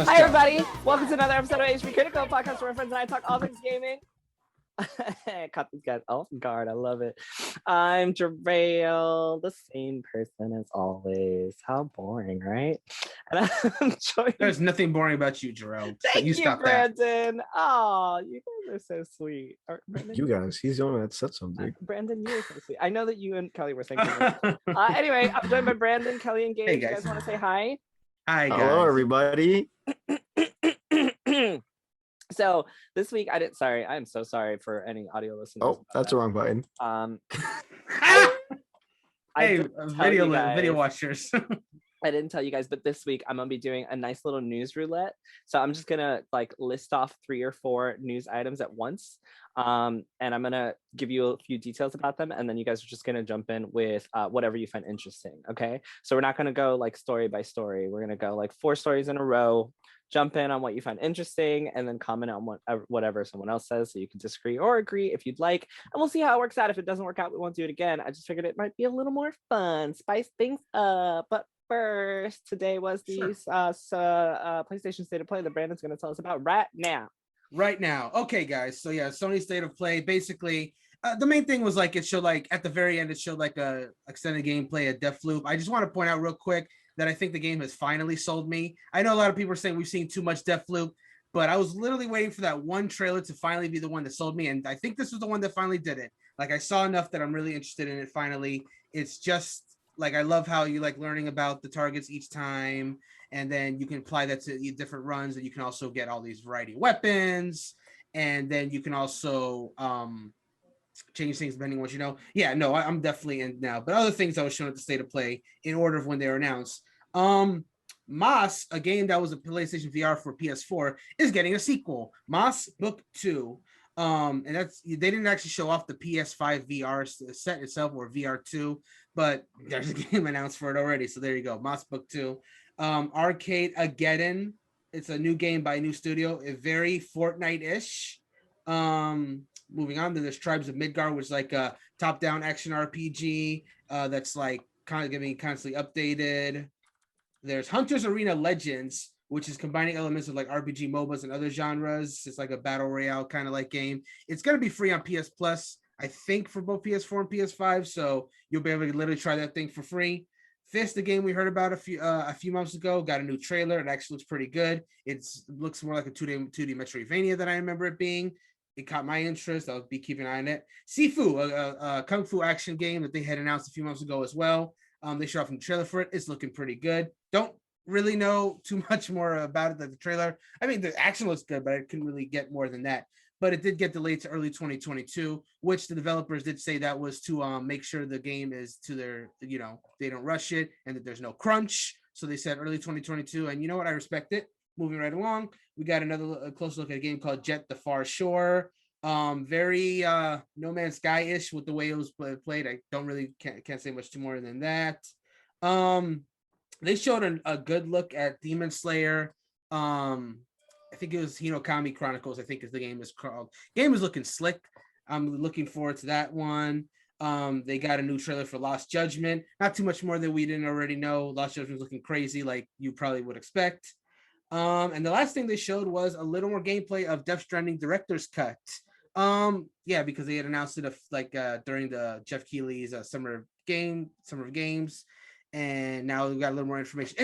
Hi, everybody. Welcome to another episode of HPCritical Podcast where my friends and I talk all things gaming. I caught these guys off guard. I love it. I'm JaVale, the same person as always. How boring, right? And I'm joined. There's nothing boring about you, Jerome. Thank you, Brandon. Oh, you guys are so sweet. You guys, he's the one that said something. Brandon, you're so sweet. I know that you and Kelly were saying something. Anyway, I'm joined by Brandon, Kelly, and Gabe. Hey, you guys want to say hi? Hi, guys. Hello, everybody. So this week I'm so sorry for any audio listeners. Oh, that's the wrong button. Video watchers. I didn't tell you guys, but this week I'm gonna be doing a nice little news roulette. So I'm just gonna list off 3 or 4 news items at once. And I'm gonna give you a few details about them, and then you guys are just gonna jump in with whatever you find interesting. Okay. So we're not gonna go story by story. We're gonna go 4 stories in a row. Jump in on what you find interesting and then comment on whatever someone else says, so you can disagree or agree if you'd like, and we'll see how it works out. If it doesn't work out, we won't do it again. I just figured it might be a little more fun, spice things up. But first, today was the PlayStation State of Play that Brandon's going to tell us about right now. Okay, guys, so yeah, Sony State of Play. Basically the main thing was it showed at the very end, it showed a extended gameplay of Deathloop. I just want to point out real quick that I think the game has finally sold me. I know a lot of people are saying we've seen too much Deathloop, but I was literally waiting for that one trailer to finally be the one that sold me, and I think this was the one that finally did it. I saw enough that I'm really interested in it finally. It's just I love how you learning about the targets each time, and then you can apply that to different runs, and you can also get all these variety of weapons, and then you can also change things depending on what you know. Yeah, no, I'm definitely in now. But other things I was shown at the State of Play in order of when they were announced. Moss, a game that was a PlayStation VR for PS4, is getting a sequel, Moss Book 2. And they didn't actually show off the PS5 VR set itself or VR2, but there's a game announced for it already. So there you go, Moss Book 2. Arcade Ageddon, it's a new game by a new studio, very Fortnite-ish. Moving on, then there's Tribes of Midgard, which is a top-down action RPG that's kind of getting constantly updated. There's Hunter's Arena Legends, which is combining elements of RPG MOBAs and other genres. It's a battle royale kind of game. It's going to be free on PS Plus, I think, for both PS4 and PS5, so you'll be able to literally try that thing for free. Fist, the game we heard about a few months ago, got a new trailer. It actually looks pretty good. It looks more like a 2D Metroidvania than I remember it being. It caught my interest. I'll be keeping an eye on it. Sifu, a kung fu action game that they had announced a few months ago as well. They showed off in the trailer for it. It's looking pretty good. Don't really know too much more about it than the trailer. I mean, the action looks good, but I couldn't really get more than that. But it did get delayed to early 2022, which the developers did say that was to make sure the game is to their, they don't rush it and that there's no crunch. So they said early 2022. And you know what? I respect it. Moving right along, we got another close look at a game called Jet the Far Shore. Very No Man's Sky-ish with the way it was played. I can't say much more than that. They showed a good look at Demon Slayer. I think it was Hinokami Chronicles, I think is the game is called. Game is looking slick. I'm looking forward to that one. They got a new trailer for Lost Judgment. Not too much more that we didn't already know. Lost Judgment's looking crazy like you probably would expect. And the last thing they showed was a little more gameplay of Death Stranding Director's Cut. Yeah, because they had announced it during the Jeff Keighley's Summer of Games, and now we got a little more information.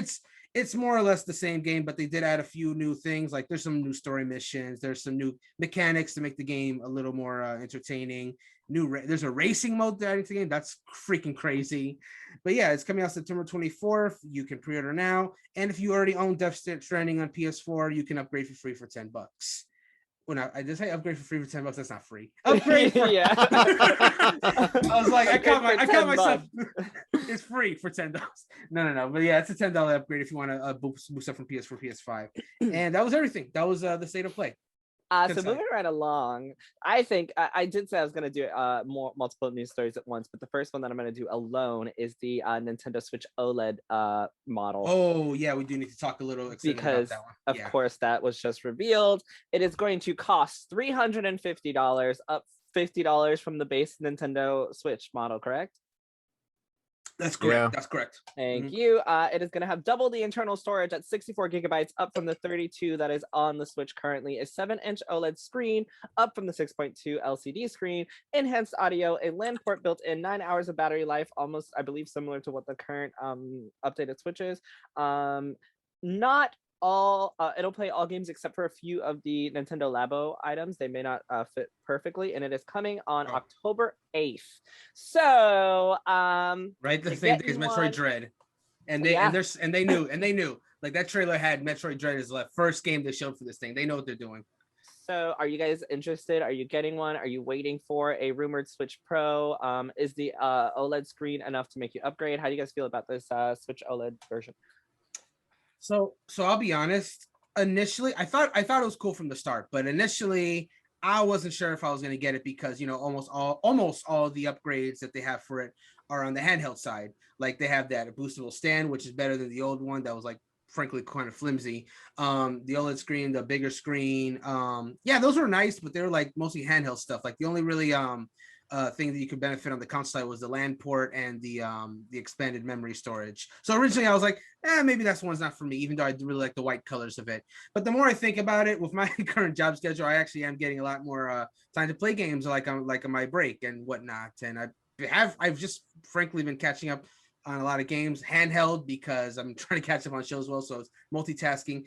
It's more or less the same game, but they did add a few new things. There's some new story missions. There's some new mechanics to make the game a little more entertaining. There's a racing mode to add into the game. That's freaking crazy. But yeah, it's coming out September 24th. You can pre-order now. And if you already own Death Stranding on PS4, you can upgrade for free for $10. Well, now I just say upgrade for free for $10. That's not free. Upgrade for yeah. I was I caught myself. It's free for $10. No. But yeah, it's a $10 upgrade if you want to boost up from PS4, PS5. And that was everything. That was the State of Play. So moving right along, I think I did say I was going to do multiple news stories at once, but the first one that I'm going to do alone is the Nintendo Switch OLED model. Oh yeah, we do need to talk a little because about that one. Of course that was just revealed. It is going to cost $350, up $50 from the base Nintendo Switch model, correct? That's correct. Yeah. That's correct. Thank you. It is going to have double the internal storage at 64 gigabytes, up from the 32 that is on the Switch currently. A 7-inch OLED screen, up from the 6.2 LCD screen. Enhanced audio, a LAN port built in, 9 hours of battery life, almost, I believe, similar to what the current updated Switch is. Not all it'll play all games except for a few of the Nintendo Labo items. They may not fit perfectly, and it is coming on October 8th. So right the same day as Metroid Dread. And they knew like that trailer had Metroid Dread as the first game they showed for this thing. They know what they're doing. So are you guys interested? Are you getting one? Are you waiting for a rumored Switch Pro? Is the OLED screen enough to make you upgrade? How do you guys feel about this Switch OLED version? So I'll be honest. Initially, I thought it was cool from the start, but initially I wasn't sure if I was going to get it because almost all the upgrades that they have for it are on the handheld side. Like they have that boostable stand, which is better than the old one that was like frankly kind of flimsy. The OLED screen, the bigger screen, those were nice, but they were like mostly handheld stuff. Like the only really thing that you could benefit on the console side was the LAN port and the expanded memory storage. So originally I was like, maybe that's one's not for me, even though I really like the white colors of it. But the more I think about it, with my current job schedule, I actually am getting a lot more time to play games like on my break and whatnot. And I've just frankly been catching up on a lot of games handheld because I'm trying to catch up on shows as well. So it's multitasking.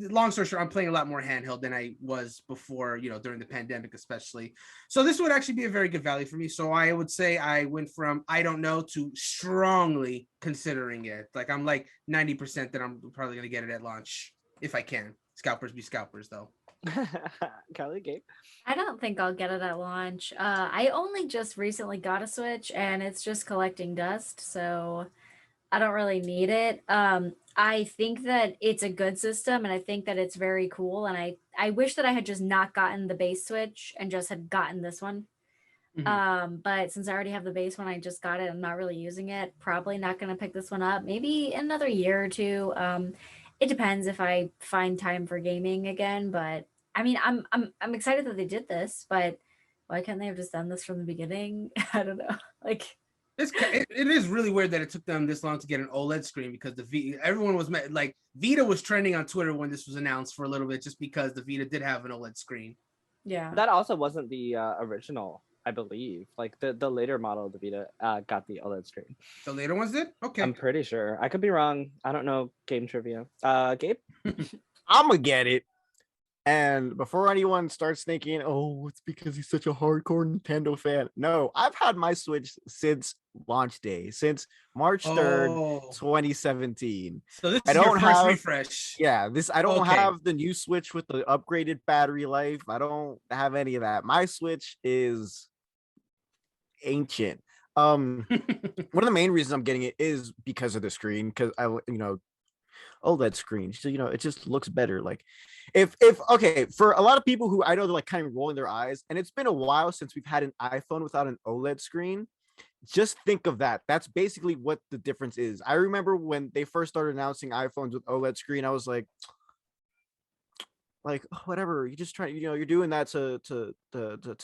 Long story short, I'm playing a lot more handheld than I was before, during the pandemic, especially. So this would actually be a very good value for me. So I would say I went from, I don't know, to strongly considering it. Like I'm like 90% that I'm probably going to get it at launch if I can. Scalpers be scalpers though. Kelly, Gabe? I don't think I'll get it at launch. I only just recently got a Switch and it's just collecting dust, so I don't really need it. I think that it's a good system and I think that it's very cool, and I wish that I had just not gotten the base Switch and just had gotten this one. Mm-hmm. But since I already have the base one, I just got it. I'm not really using it. Probably not going to pick this one up. Maybe another year or two. It depends if I find time for gaming again, but I mean, I'm excited that they did this, but why can't they have just done this from the beginning? I don't know. Like, it is really weird that it took them this long to get an OLED screen because everyone was like Vita was trending on Twitter when this was announced for a little bit just because the Vita did have an OLED screen. Yeah, that also wasn't the original, I believe. Like the later model of the Vita got the OLED screen. The later ones did? Okay. I'm pretty sure. I could be wrong. I don't know game trivia. Gabe? I'm gonna get it. And before anyone starts thinking, oh, it's because he's such a hardcore Nintendo fan. No, I've had my Switch since launch day, since March 3rd, 2017. So this is your first refresh. Yeah, I don't have the new Switch with the upgraded battery life. I don't have any of that. My Switch is ancient. One of the main reasons I'm getting it is because of the screen, because OLED screen, so it just looks better. Like if okay, for a lot of people who I know, they're like kind of rolling their eyes, and it's been a while since we've had an iPhone without an OLED screen. Just think of that. That's basically what the difference is. I remember when they first started announcing iPhones with OLED screen, I was like whatever, you just try, you're doing that to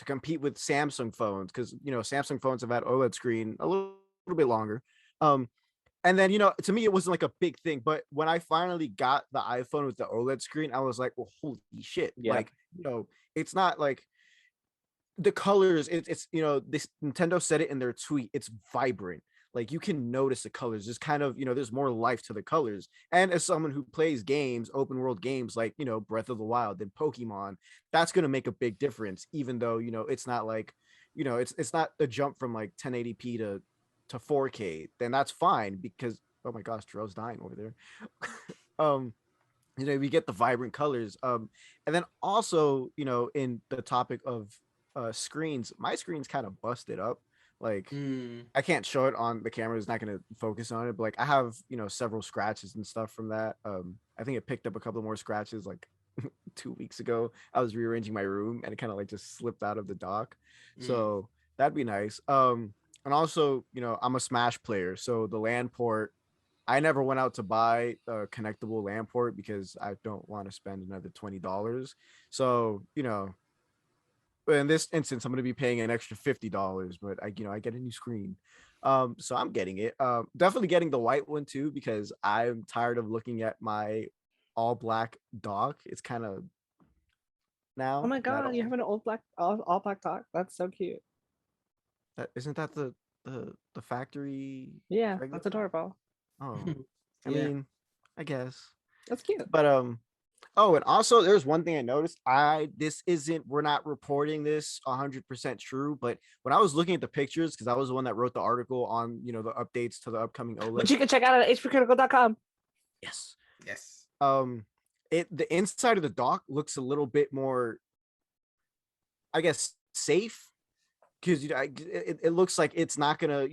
compete with Samsung phones, because Samsung phones have had OLED screen a little bit longer. And then, to me, it wasn't like a big thing. But when I finally got the iPhone with the OLED screen, I was like, well, holy shit. Yeah. Like, it's not like the colors. It's this Nintendo said it in their tweet. It's vibrant. Like, you can notice the colors. There's kind of, there's more life to the colors. And as someone who plays games, open world games like, Breath of the Wild and Pokemon, that's going to make a big difference, even though, it's not like, it's not a jump from like 1080p to 4K, then that's fine, because oh my gosh, Terrell's dying over there. We get the vibrant colors, and then also in the topic of screens, my screen's kind of busted up. Like I can't show it on the camera, it's not going to focus on it, but like I have several scratches and stuff from that. I think it picked up a couple more scratches like 2 weeks ago. I was rearranging my room and it kind of like just slipped out of the dock, so that'd be nice. And also, I'm a Smash player, so the LAN port, I never went out to buy a connectable LAN port because I don't want to spend another $20. So, but in this instance, I'm going to be paying an extra $50, but I get a new screen. So I'm getting it. Definitely getting the white one too, because I'm tired of looking at my all black dock. It's kind of now. Oh my god, you have an all black dock. That's so cute. Isn't that the factory? Yeah, regular that's dock? adorable. Oh, I Yeah. mean, I guess. That's cute. But oh, and also there's one thing I noticed. We're not reporting this 100% true, but when I was looking at the pictures, because I was the one that wrote the article on, the updates to the upcoming OLED. But you can check out at hpcriticalgaming. Yes. Yes. The inside of the dock looks a little bit more, I guess, safe, because it looks like it's not gonna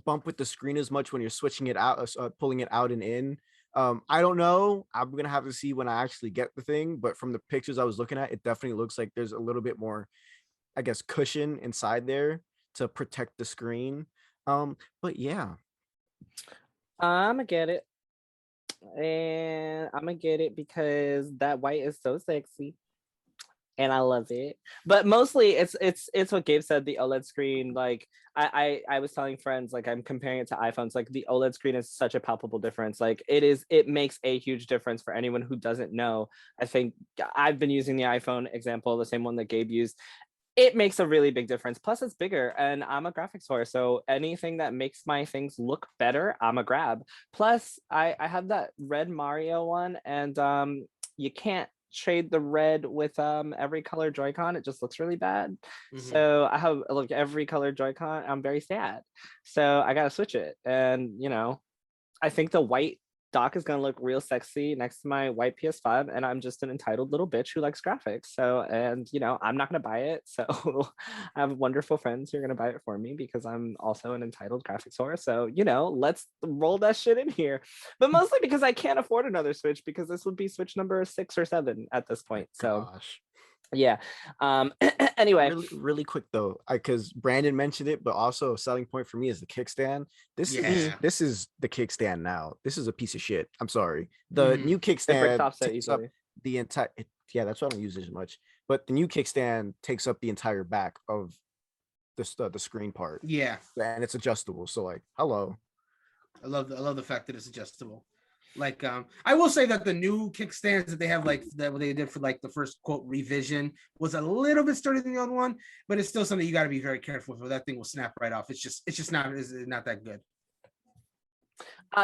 bump with the screen as much when you're switching it out, pulling it out and in. I don't know. I'm gonna have to see when I actually get the thing, but from the pictures I was looking at, it definitely looks like there's a little bit more, I guess, cushion inside there to protect the screen. But yeah, I'm gonna get it, and I'm gonna get it because that white is so sexy. And I love it, but mostly it's what Gabe said. The OLED screen, like I was telling friends, like I'm comparing it to iPhones. Like the OLED screen is such a palpable difference. Like it makes a huge difference for anyone who doesn't know. I think I've been using the iPhone example, the same one that Gabe used. It makes a really big difference. Plus, it's bigger, and I'm a graphics whore, so anything that makes my things look better, I'm a grab. Plus, I have that red Mario one, and you can't trade the red with every color Joy-Con. It just looks really bad. So I have like every color Joy-Con. I'm very sad, so I gotta switch it. And I think the white dock is gonna look real sexy next to my white PS5, and I'm just an entitled little bitch who likes graphics. So, and I'm not gonna buy it. So I have wonderful friends who are gonna buy it for me because I'm also an entitled graphics whore. So, let's roll that shit in here. But mostly because I can't afford another Switch, because this would be Switch number 6 or 7 at this point. So gosh. yeah. Anyway, really quick though, because Brandon mentioned it, but also a selling point for me is the kickstand. This is the kickstand now. This is a piece of shit. I'm sorry. The new it breaks kickstand off so takes up easily. the entire. Yeah, that's why I don't use it as much. But the new kickstand takes up the entire back of the screen part. Yeah. And it's adjustable. So like, hello. I love the fact that it's adjustable. Like I will say that the new kickstands that they have, like that what they did for like the first quote revision, was a little bit sturdier than the other one, but it's still something you got to be very careful with. That thing will snap right off. It's just not that good.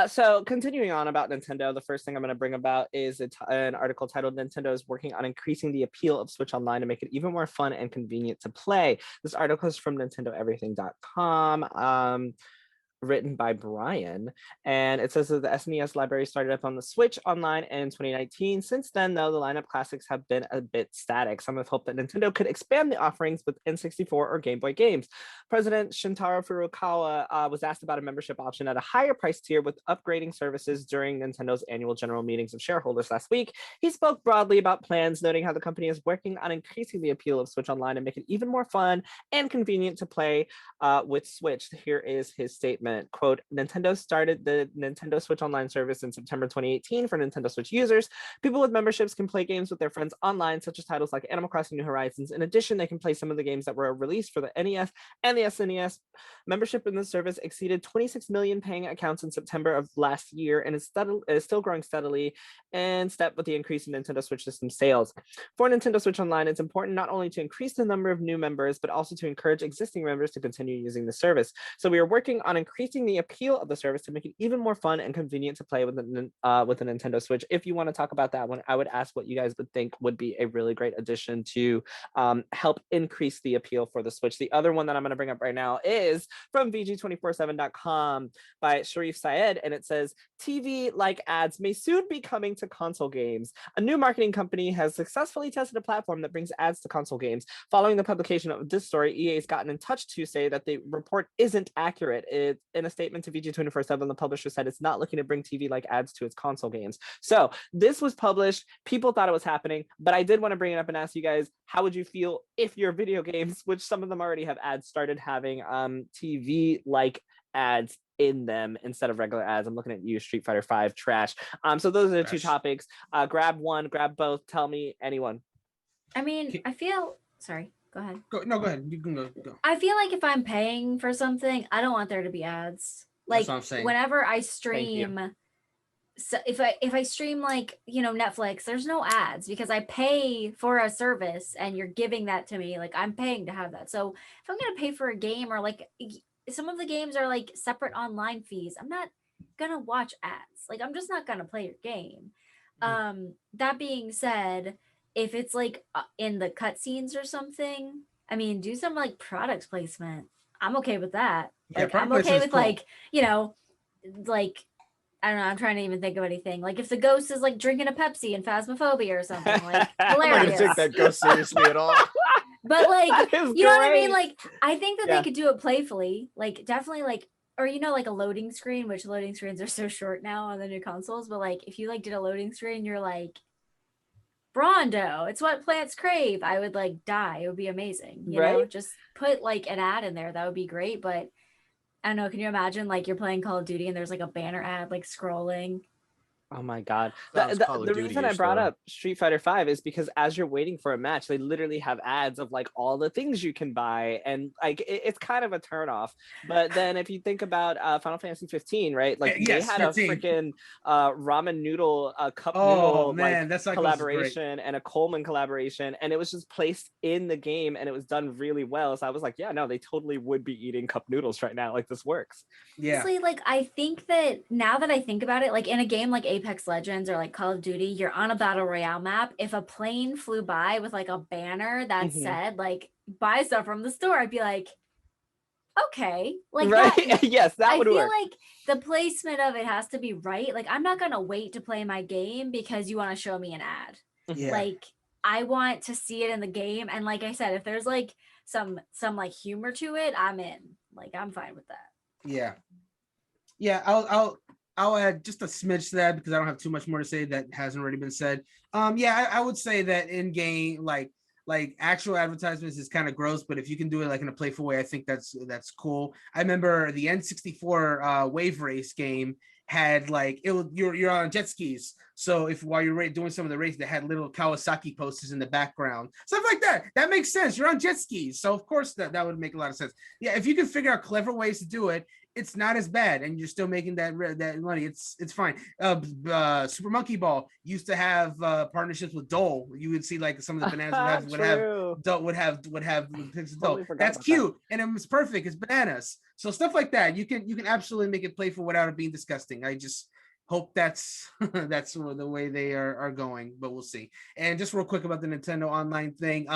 So continuing on about Nintendo, the first thing I'm going to bring about is an article titled "Nintendo is working on increasing the appeal of Switch Online to make it even more fun and convenient to play." This article is from NintendoEverything.com. Written by Brian, and it says that the SNES library started up on the Switch Online in 2019. Since then, though, the lineup classics have been a bit static. Some have hoped that Nintendo could expand the offerings with N64 or Game Boy games. President Shintaro Furukawa was asked about a membership option at a higher price tier with upgrading services during Nintendo's annual general meetings of shareholders last week. He spoke broadly about plans, noting how the company is working on increasing the appeal of Switch Online and make it even more fun and convenient to play with Switch. Here is his statement. Quote, Nintendo started the Nintendo Switch Online service in September 2018 for Nintendo Switch users. People with memberships can play games with their friends online, such as titles like Animal Crossing New Horizons. In addition, they can play some of the games that were released for the NES and the SNES. Membership in the service exceeded 26 million paying accounts in September of last year and is still growing steadily in step with the increase in Nintendo Switch system sales. For Nintendo Switch Online, it's important not only to increase the number of new members, but also to encourage existing members to continue using the service. So we are working on increasing the appeal of the service to make it even more fun and convenient to play with the Nintendo Switch. If you want to talk about that one, I would ask what you guys would think would be a really great addition to help increase the appeal for the Switch. The other one that I'm going to bring up right now is from VG247.com by Sharif Syed, and it says, TV-like ads may soon be coming to console games. A new marketing company has successfully tested a platform that brings ads to console games. Following the publication of this story, EA's gotten in touch to say that the report isn't accurate. In a statement to VG247, the publisher said it's not looking to bring TV-like ads to its console games. So this was published. People thought it was happening, but I did want to bring it up and ask you guys, how would you feel if your video games, which some of them already have ads, started having TV-like ads in them instead of regular ads? I'm looking at you, Street Fighter 5 trash. So those are the two topics. Grab one, grab both. Tell me, anyone. I mean, I feel... Sorry. Go ahead. Go ahead. You can go. I feel like if I'm paying for something, I don't want there to be ads. Like That's what I'm saying. whenever I stream, so if I stream like, you know, Netflix, there's no ads because I pay for a service and you're giving that to me. Like I'm paying to have that. So if I'm gonna pay for a game, or like some of the games are like separate online fees, I'm not gonna watch ads. Like I'm just not gonna play your game. That being said, if it's like in the cutscenes or something, I mean, do some like product placement. I'm okay with that. Yeah, Like I'm okay with like, you know, like I don't know, I'm trying to even think of anything. Like if the ghost is like drinking a Pepsi in Phasmophobia or something, like I'm not hilarious. gonna take that ghost seriously at all. But like, you know what I mean? great. Like I think that they could do it playfully. Like definitely like, or you know, like a loading screen, which loading screens are so short now on the new consoles. But like if you like did a loading screen, you're like, Brondo, it's what plants crave. I would like die. It would be amazing. You know, Right? just put like an ad in there. That would be great. But I don't know. Can you imagine like you're playing Call of Duty and there's like a banner ad like scrolling? Oh my God. That was Call of The Duty reason I ish, brought though. up Street Fighter V is because as you're waiting for a match, they literally have ads of like all the things you can buy. And like it's kind of a turnoff. But then if you think about Final Fantasy 15, right? Like they Yes, had 15. a freaking ramen noodle, cup Oh noodle man, like that's like collaboration and a Coleman collaboration. And it was just placed in the game and it was done really well. So I was like, yeah, no, they totally would be eating cup noodles right now. Like this works. Yeah. Honestly, like I think that now that I think about it, like in a game like Apex Legends or like Call of Duty, you're on a battle royale map. If a plane flew by with like a banner that said like buy stuff from the store, I'd be like, okay, like right? that. Yes, that would I feel work. like the placement of it has to be right. Like I'm not gonna wait to play my game because you want to show me an ad. Yeah. Like I want to see it in the game, and like I said, if there's like some like humor to it, I'm in. Like I'm fine with that. Yeah. I'll add just a smidge to that because I don't have too much more to say that hasn't already been said. I would say that in game like actual advertisements is kind of gross, but if you can do it like in a playful way, I think that's cool. I remember the N64 wave race game had like you're on jet skis. So if while you're doing some of the race, they had little Kawasaki posters in the background, stuff like that. That makes sense. You're on jet skis, so of course that would make a lot of sense. Yeah, if you can figure out clever ways to do it, it's not as bad, and you're still making that money. It's fine. Super Monkey Ball used to have partnerships with Dole. You would see like some of the bananas would have Dole. That's cute, and it was perfect. It's bananas. So stuff like that, you can absolutely make it playful without it being disgusting. I just hope that's the way they are going, but we'll see. And just real quick about the Nintendo Online thing.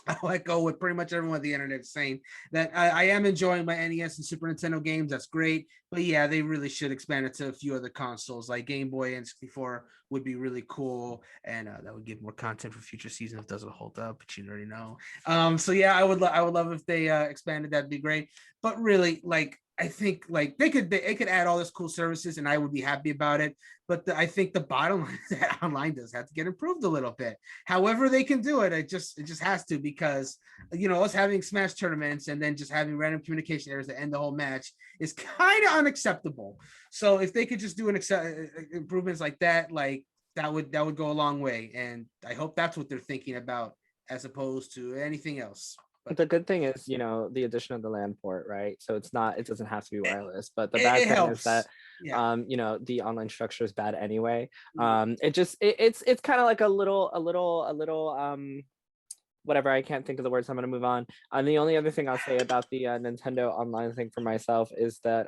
I'll echo with pretty much everyone on the internet saying that I am enjoying my NES and Super Nintendo games. That's great. But yeah, they really should expand it to a few other consoles like Game Boy and 64 would be really cool. And that would give more content for future seasons if it doesn't hold up, but you already know. So yeah, I would love if they expanded. That'd be great. But really, like, I think like they could add all this cool services and I would be happy about it. But I think the bottom line is that online does have to get improved a little bit. However they can do it, it just has to, because you know, us having Smash tournaments and then just having random communication errors that end the whole match is kind of unacceptable. So if they could just do improvements like that, like that would go a long way. And I hope that's what they're thinking about as opposed to anything else. But the good thing is, you know, the addition of the LAN port, right? So it doesn't have to be wireless. But the bad thing helps. is that, you know, the online structure is bad anyway. It's kind of like a little whatever, I can't think of the words, I'm going to move on. And the only other thing I'll say about the Nintendo Online thing for myself is that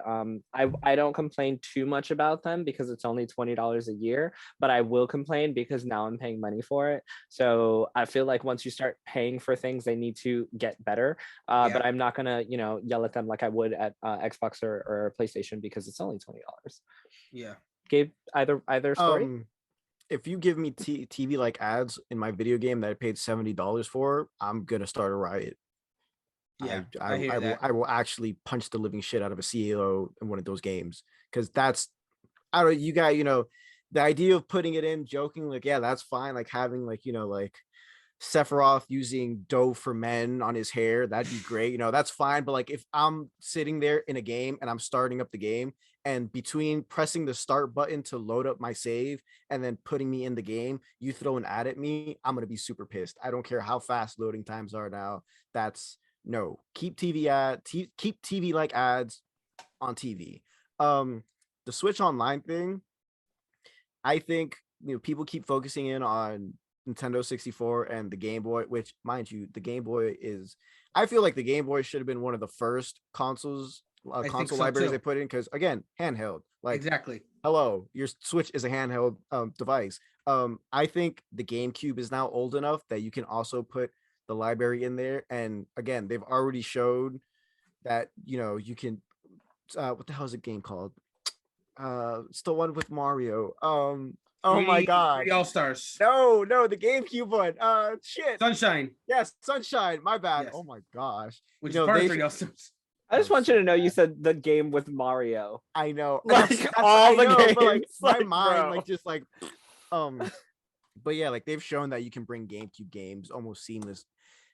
I don't complain too much about them because it's only $20 a year, but I will complain because now I'm paying money for it. So I feel like once you start paying for things, they need to get better. But I'm not going to, you know, yell at them like I would at Xbox or PlayStation because it's only $20. Yeah. Gabe, either story? If you give me TV like ads in my video game that I paid $70 for, I'm gonna start a riot. Yeah, I will actually punch the living shit out of a CEO in one of those games, because that's, I don't, you got, you know, the idea of putting it in, joking, like, yeah, that's fine, like having like, you know, like Sephiroth using dough for men on his hair, that'd be great, you know, that's fine. But like if I'm sitting there in a game and I'm starting up the game and between pressing the start button to load up my save and then putting me in the game, you throw an ad at me, I'm gonna be super pissed. I don't care how fast loading times are now. That's no. Keep keep TV like ads on TV. The Switch Online thing, I think people keep focusing in on Nintendo 64 and the Game Boy, which, mind you, the Game Boy is. I feel like the Game Boy should have been one of the first console libraries they put in, because again, handheld. Like, exactly. Hello, your Switch is a handheld device. I think the GameCube is now old enough that you can also put the library in there. And again, they've already showed that you can. What the hell is the game called? It's the one with Mario. Oh my god. All Stars. No, the GameCube one. Shit. Sunshine. Yes, Sunshine. My bad. Yes. Oh my gosh. Which is part of 3D All Stars. I just want you to know you said the game with Mario. I know. Like all the games. But like my like, mind, bro. like just like but yeah, like they've shown that you can bring GameCube games almost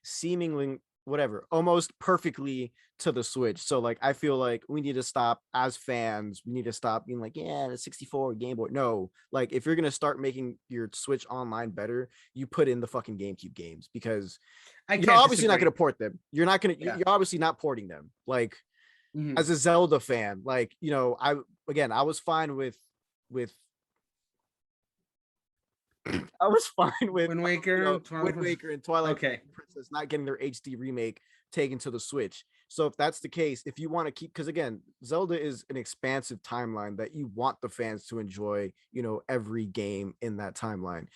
seemingly whatever, almost perfectly to the Switch. So like I feel like we need to stop as fans, we need to stop being like, yeah, the 64 Game Boy. No, like if you're gonna start making your Switch Online better, you put in the fucking GameCube games, because you're obviously not gonna port them. You're you're obviously not porting them. Like as a Zelda fan, like I was fine with I was fine with Wind Waker, Wind Waker and Twilight Princess not getting their HD remake taken to the Switch. So if that's the case, if you want to keep, because again, Zelda is an expansive timeline that you want the fans to enjoy, every game in that timeline.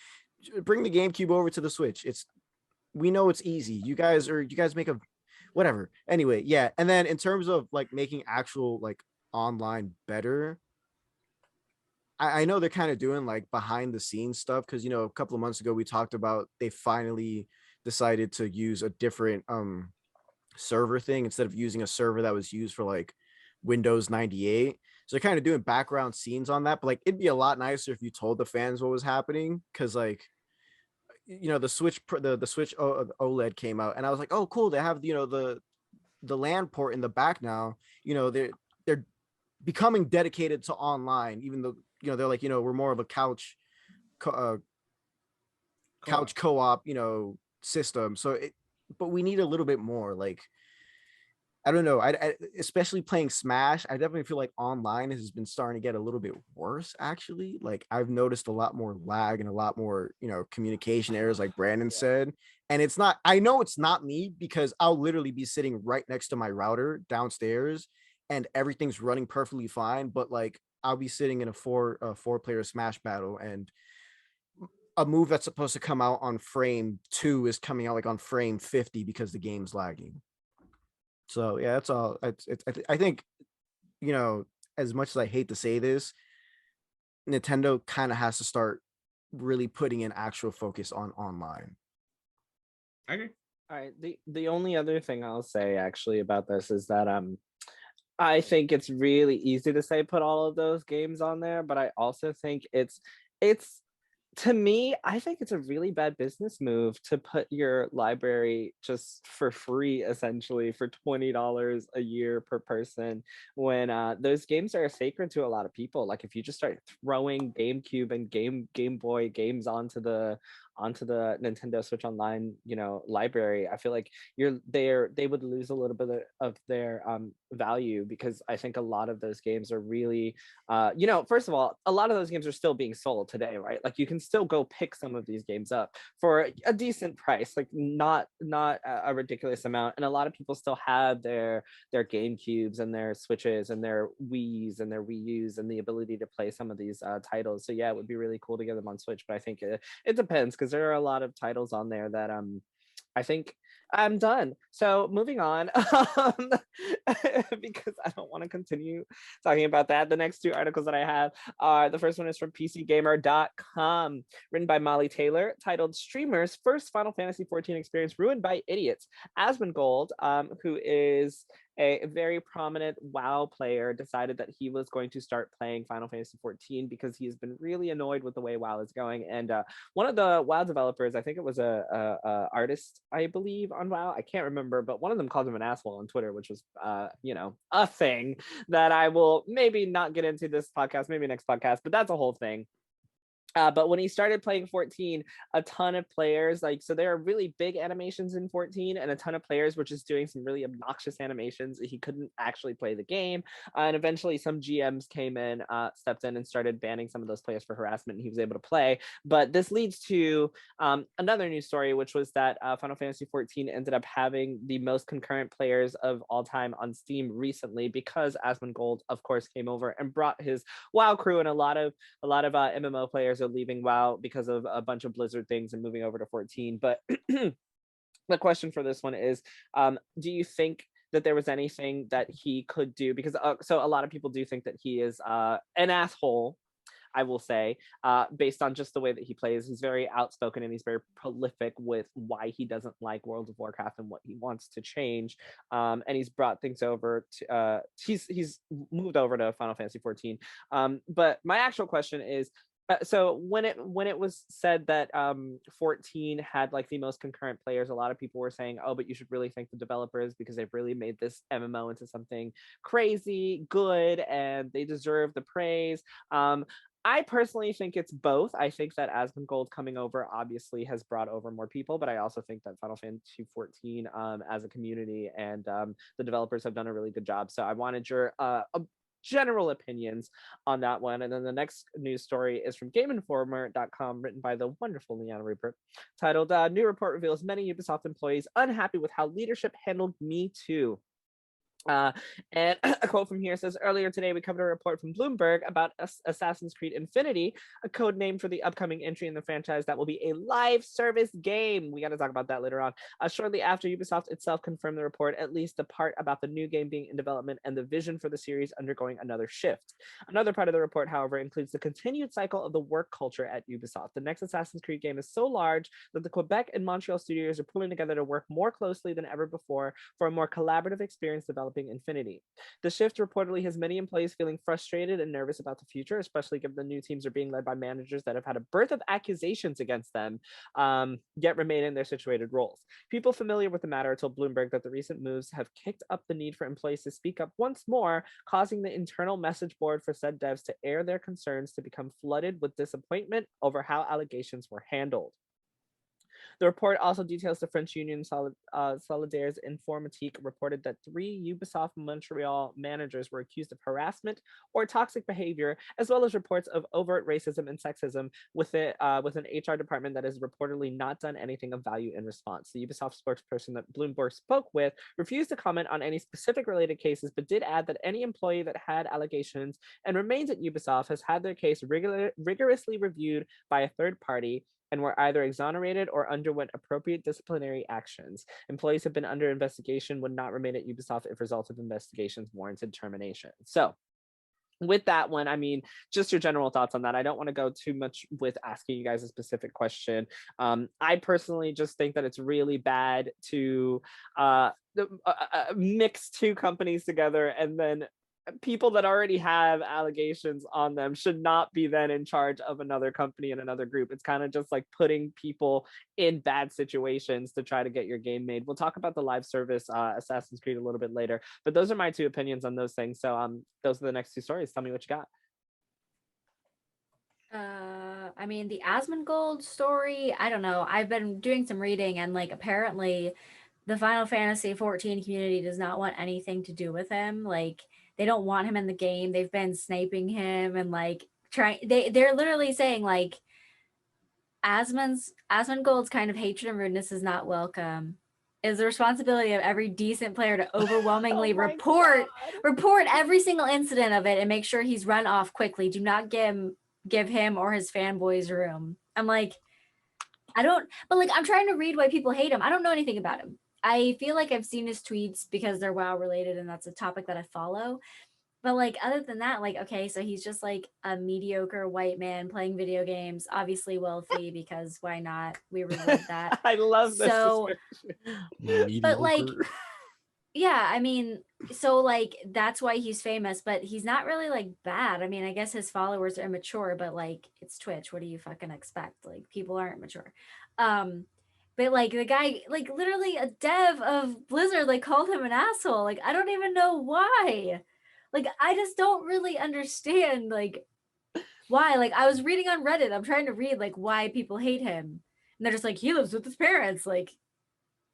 Bring the GameCube over to the Switch. We know it's easy. You guys make a whatever. Anyway, yeah. And then in terms of like making actual like online better, I know they're kind of doing like behind the scenes stuff, because a couple of months ago we talked about they finally decided to use a different server thing instead of using a server that was used for like Windows 98. So they're kind of doing background scenes on that, but like it'd be a lot nicer if you told the fans what was happening, because like the Switch OLED came out and I was like, oh cool, they have the LAN port in the back now. They're becoming dedicated to online, even though they're like, we're more of a couch co-op system. So but we need a little bit more. Like I don't know, I especially playing Smash, I definitely feel like online has been starting to get a little bit worse actually. Like I've noticed a lot more lag and a lot more communication errors, like Brandon said. And I know it's not me, because I'll literally be sitting right next to my router downstairs and everything's running perfectly fine, but like I'll be sitting in a four-player Smash battle, and a move that's supposed to come out on frame 2 is coming out like on frame 50 because the game's lagging. So yeah, that's all. I think as much as I hate to say this, Nintendo kind of has to start really putting an actual focus on online. I agree. All right. The only other thing I'll say actually about this is that I think it's really easy to say put all of those games on there, but I also think it's to me, I think it's a really bad business move to put your library just for free, essentially for $20 a year per person, when those games are sacred to a lot of people. Like if you just start throwing GameCube and Game Boy games onto the Nintendo Switch Online, library, I feel like they would lose a little bit of their value, because I think a lot of those games are really, first of all, a lot of those games are still being sold today, right? Like you can still go pick some of these games up for a decent price, like not a ridiculous amount, and a lot of people still have their GameCubes and their Switches and their Wiis and their Wii U's and the ability to play some of these titles. So yeah, it would be really cool to get them on Switch, but I think it depends, because there are a lot of titles on there that I think I'm done. So moving on, because I don't want to continue talking about that. The next two articles that I have are, the first one is from PCGamer.com, written by Molly Taylor, titled "Streamers' First Final Fantasy XIV Experience Ruined by Idiots." Asmongold, who is a very prominent WoW player, decided that he was going to start playing Final Fantasy XIV because he has been really annoyed with the way WoW is going. And one of the WoW developers, I think it was a artist, I believe, on WoW. I can't remember, but one of them called him an asshole on Twitter, which was, a thing that I will maybe not get into this podcast, maybe next podcast, but that's a whole thing. But when he started playing 14, a ton of players, so there are really big animations in 14, and a ton of players were just doing some really obnoxious animations. He couldn't actually play the game. And eventually some GMs came in, stepped in and started banning some of those players for harassment, and he was able to play. But this leads to another news story, which was that Final Fantasy 14 ended up having the most concurrent players of all time on Steam recently, because Asmongold, of course, came over and brought his WoW crew, and a lot of MMO players are leaving WoW because of a bunch of Blizzard things and moving over to 14. But the question for this one is, do you think that there was anything that he could do? Because so a lot of people do think that he is an asshole, I will say, based on just the way that he plays. He's very outspoken and he's very prolific with why he doesn't like World of Warcraft and what he wants to change. And he's brought things over to, he's moved over to Final Fantasy 14. But my actual question is, so when it was said that 14 had the most concurrent players, a lot of people were saying, oh, but you should really thank the developers because they've really made this MMO into something crazy good and they deserve the praise. I personally think it's both. I think that Asmongold coming over obviously has brought over more people, but I also think that Final Fantasy XIV as a community and the developers have done a really good job. So I wanted your general opinions on that one. And then the next news story is from GameInformer.com, written by the wonderful Leanna Rupert, titled New Report Reveals Many Ubisoft Employees Unhappy with How Leadership Handled Me Too. And a quote from here says, earlier today, we covered a report from Bloomberg about Assassin's Creed Infinity, a code name for the upcoming entry in the franchise that will be a live service game. We got to talk about that later on. Shortly after, Ubisoft itself confirmed the report, at least the part about the new game being in development and the vision for the series undergoing another shift. Another part of the report, however, includes the continued cycle of the work culture at Ubisoft. The next Assassin's Creed game is so large that the Quebec and Montreal studios are pulling together to work more closely than ever before for a more collaborative experience developing Infinity. The shift reportedly has many employees feeling frustrated and nervous about the future, especially given the new teams are being led by managers that have had a birth of accusations against them, yet remain in their situated roles. People familiar with the matter told Bloomberg that the recent moves have kicked up the need for employees to speak up once more, causing the internal message board for said devs to air their concerns to become flooded with disappointment over how allegations were handled. The report also details the French union Solidaires Informatique reported that 3 Ubisoft Montreal managers were accused of harassment or toxic behavior, as well as reports of overt racism and sexism with an HR department that has reportedly not done anything of value in response. The Ubisoft spokesperson that Bloomberg spoke with refused to comment on any specific related cases, but did add that any employee that had allegations and remains at Ubisoft has had their case rigorously reviewed by a third party and were either exonerated or underwent appropriate disciplinary actions. Employees have been under investigation would not remain at Ubisoft if results of investigations warranted termination. So with that one, I mean, just your general thoughts on that. I don't want to go too much with asking you guys a specific question. I personally just think that it's really bad to mix two companies together, and then people that already have allegations on them should not be then in charge of another company and another group. It's kind of just like putting people in bad situations to try to get your game made. We'll talk about the live service Assassin's Creed a little bit later, but those are my two opinions on those things. So those are the next two stories. Tell me what you got. I mean, the Asmongold story, I don't know. I've been doing some reading, and apparently the Final Fantasy XIV community does not want anything to do with him. They don't want him in the game. They've been sniping him and they're literally saying Asmongold's kind of hatred and rudeness is not welcome. It is the responsibility of every decent player to overwhelmingly report every single incident of it and make sure he's run off quickly. Do not give him or his fanboys room. I'm I'm trying to read why people hate him. I don't know anything about him. I feel like I've seen his tweets because they're WoW related and that's a topic that I follow. But other than that, okay, so he's just a mediocre white man playing video games, obviously wealthy because why not? We relate that. I love this. So, but Yeah, I mean, so like that's why he's famous, but he's not really like bad. I mean, I guess his followers are immature, but like it's Twitch. What do you fucking expect? Like people aren't mature. Um, but like the guy, like literally a dev of Blizzard, like called him an asshole. Like I don't even know why. Like I just don't really understand like why. Like I was reading on Reddit. I'm trying to read like why people hate him. And they're just like he lives with his parents. Like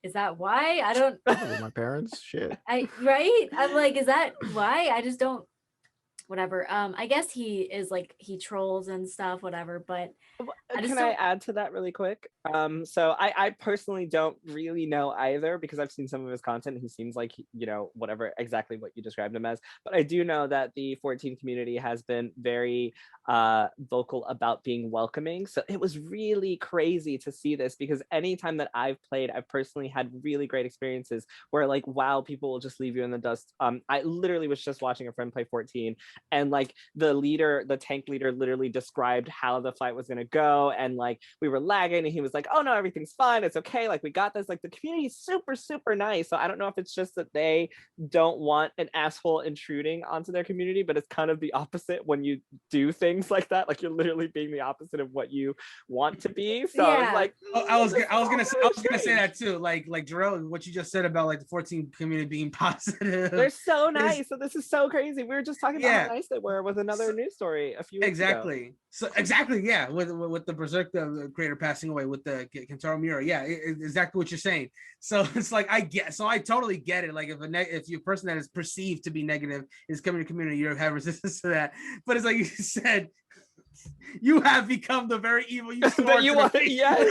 is that why? I don't I live with my parents. Shit. right? I'm like, is that why? I just don't whatever. I guess he is like he trolls and stuff, whatever, but I just Can I don't add to that really quick? So I personally don't really know either because I've seen some of his content. He seems like, whatever exactly what you described him as. But I do know that the 14 community has been very vocal about being welcoming. So it was really crazy to see this because anytime that I've played, I've personally had really great experiences where like, wow, people will just leave you in the dust. I literally was just watching a friend play 14 and like the tank leader literally described how the fight was going to go, and like we were lagging and he was like, oh no, everything's fine, it's okay, like we got this. Like the community is super super nice. So I don't know if it's just that they don't want an asshole intruding onto their community, but it's kind of the opposite when you do things like that. Like you're literally being the opposite of what you want to be. So I was like, I was gonna say that too. Like Jarrell, what you just said about like the 14 community being positive. they're so nice. So this is so crazy. We were just talking about how nice they were with another news story a few weeks ago. So yeah, with the Berserk the creator passing away, with the Kentaro Miura, yeah, exactly what you're saying. So it's like I totally get it. Like if you're a person that is perceived to be negative is coming to community, you have resistance to that. But it's like you said, you have become the very evil you that you want. Yes.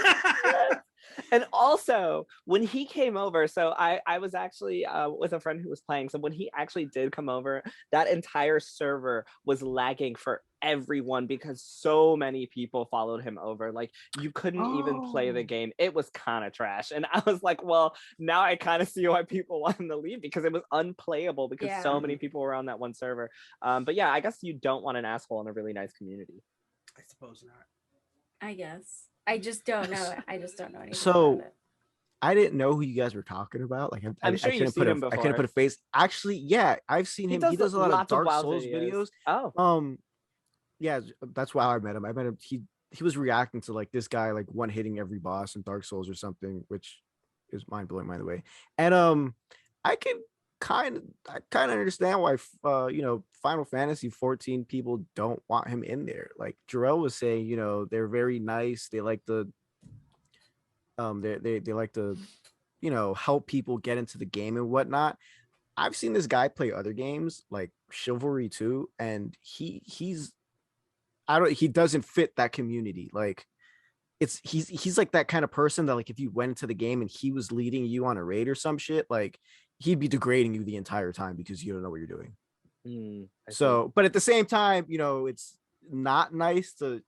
And also when he came over, so I was actually with a friend who was playing. So when he actually did come over, that entire server was lagging for everyone because so many people followed him over. Like you couldn't even play the game. It was kind of trash. And I was like, well, now I kind of see why people want him to leave, because it was unplayable because so many people were on that one server. But yeah, I guess you don't want an asshole in a really nice community. I suppose not. I guess. I just don't know. I just don't know anything So about it. I didn't know who you guys were talking about. Like I'm sure you've seen him before. I couldn't put a face. Actually, yeah, I've seen him. He does a lot of Dark Souls videos. Oh. Yeah, that's why I met him. I met him. He was reacting to like this guy like one hitting every boss in Dark Souls or something, which is mind blowing, by the way. And I can kind of understand why Final Fantasy 14 people don't want him in there. Like Jarrell was saying, they're very nice. They like the they like to help people get into the game and whatnot. I've seen this guy play other games like Chivalry 2, and he doesn't fit that community. Like he's like that kind of person that like if you went into the game and he was leading you on a raid or some shit, like he'd be degrading you the entire time because you don't know what you're doing. So, but at the same time, it's not nice to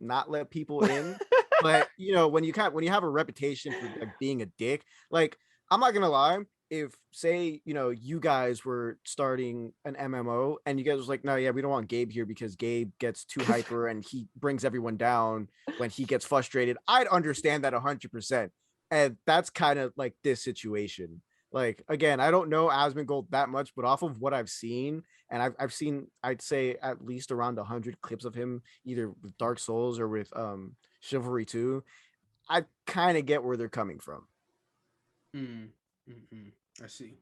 not let people in. But when you have a reputation for like being a dick, like I'm not gonna lie, if say you guys were starting an MMO and you guys was like, no, yeah, we don't want Gabe here because Gabe gets too hyper and he brings everyone down when he gets frustrated, I'd understand that 100%. And that's kind of like this situation. Like again, I don't know Asmongold that much, but off of what I've seen, and I've seen, I'd say at least around 100 clips of him either with Dark Souls or with Chivalry 2, I kind of get where they're coming from. I see.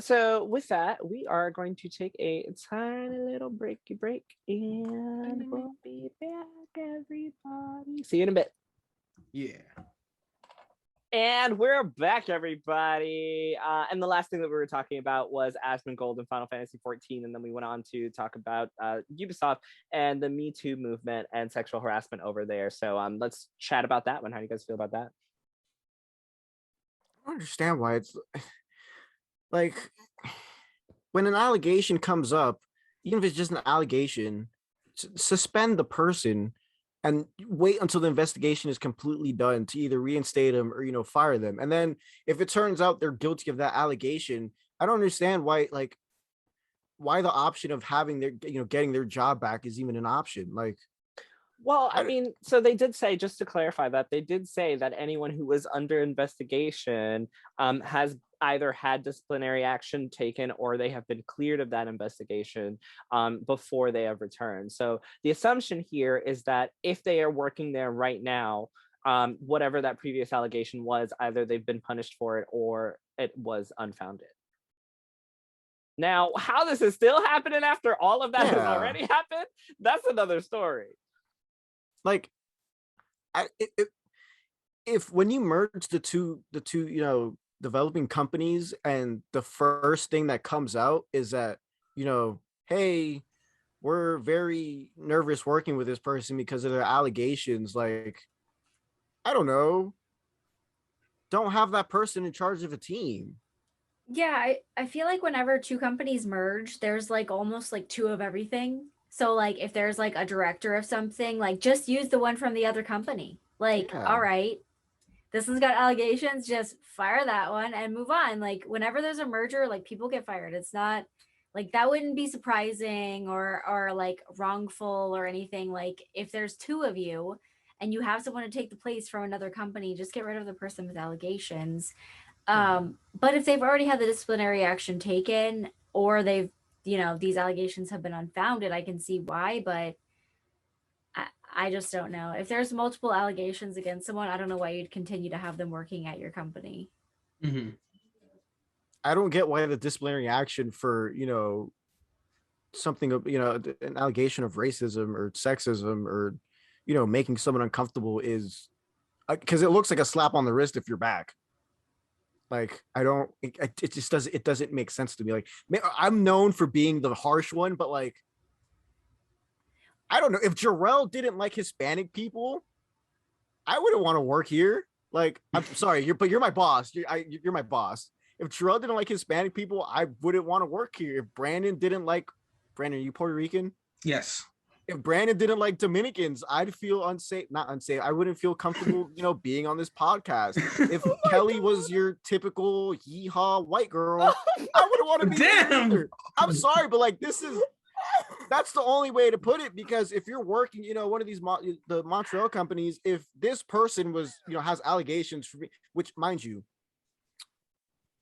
So with that, we are going to take a tiny little break, and we'll be back, everybody. See you in a bit. Yeah. And we're back, everybody. And the last thing that we were talking about was Asmongold and Final Fantasy XIV, and then we went on to talk about Ubisoft and the Me Too movement and sexual harassment over there. So let's chat about that one. How do you guys feel about that? I don't understand why it's like when an allegation comes up, even if it's just an allegation, suspend the person and wait until the investigation is completely done to either reinstate them or fire them. And then if it turns out they're guilty of that allegation, I don't understand why the option of having their getting their job back is even an option. Like, well, I mean, so they did say, just to clarify that, they did say that anyone who was under investigation has either had disciplinary action taken or they have been cleared of that investigation before they have returned. So the assumption here is that if they are working there right now, whatever that previous allegation was, either they've been punished for it or it was unfounded. Now, how this is still happening after all of that has already happened, that's another story. Like, if when you merge the two, developing companies, and the first thing that comes out is that, hey, we're very nervous working with this person because of their allegations, like, I don't know, don't have that person in charge of a team. Yeah, I feel like whenever two companies merge, there's like almost like two of everything. So like if there's like a director of something, like just use the one from the other company. Like, all right, this one's got allegations, just fire that one and move on. Like whenever there's a merger, like people get fired. It's not like that wouldn't be surprising or like wrongful or anything. Like if there's two of you and you have someone to take the place from another company, just get rid of the person with allegations. But if they've already had the disciplinary action taken or they've, these allegations have been unfounded, I can see why, but I just don't know. If there's multiple allegations against someone, I don't know why you'd continue to have them working at your company. Mm-hmm. I don't get why the disciplinary action for, something of, an allegation of racism or sexism or, making someone uncomfortable is because it looks like a slap on the wrist if you're back. Like, it just doesn't make sense to me. Like, I'm known for being the harsh one, but like, I don't know, if Jarrell didn't like Hispanic people, I wouldn't want to work here. Like, I'm sorry, you're my boss. You're my boss. If Jarrell didn't like Hispanic people, I wouldn't want to work here. If Brandon didn't like, Brandon, are you Puerto Rican? Yes. If Brandon didn't like Dominicans, I'd feel unsafe. Not unsafe. I wouldn't feel comfortable, being on this podcast. If Kelly was your typical yeehaw white girl, I wouldn't want to be there. I'm sorry, but like that's the only way to put it, because if you're working, one of these the Montreal companies, if this person was, has allegations for me, which, mind you,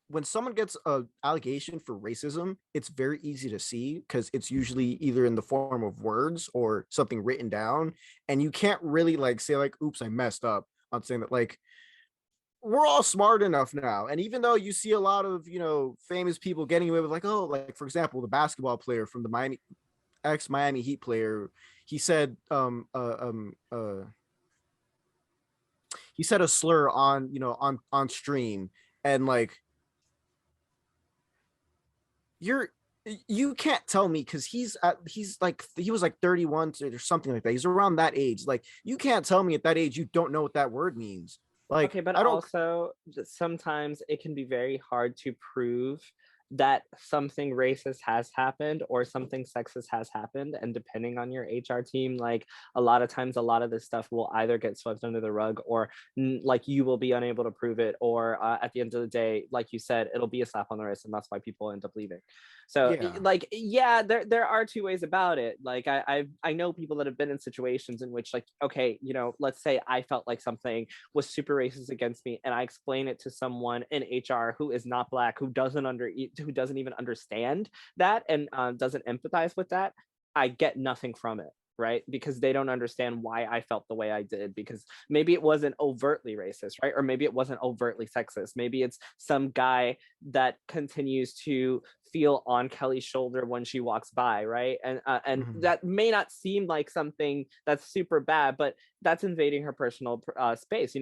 when someone gets an allegation for racism, it's very easy to see because it's usually either in the form of words or something written down, and you can't really like say like, oops, I messed up on saying that. Like, we're all smart enough now, and even though you see a lot of famous people getting away with like, oh, like for example, the basketball player from the Miami Heat player, he said he said a slur on on stream, and like, you can't tell me, because he was like 31 or something like that. He's around that age. Like, you can't tell me at that age you don't know what that word means. Like, okay, but also sometimes it can be very hard to prove that something racist has happened or something sexist has happened, and depending on your HR team, like a lot of times a lot of this stuff will either get swept under the rug, or like you will be unable to prove it, or at the end of the day, like you said, it'll be a slap on the wrist, and that's why people end up leaving. So there are two ways about it. Like I know people that have been in situations in which, like, okay, let's say I felt like something was super racist against me, and I explain it to someone in HR who is not Black, who doesn't even understand that, and doesn't empathize with that. I get nothing from it, right? Because they don't understand why I felt the way I did, because maybe it wasn't overtly racist, right? Or maybe it wasn't overtly sexist. Maybe it's some guy that continues to feel on Kelly's shoulder when she walks by, right? And that may not seem like something that's super bad, but that's invading her personal space.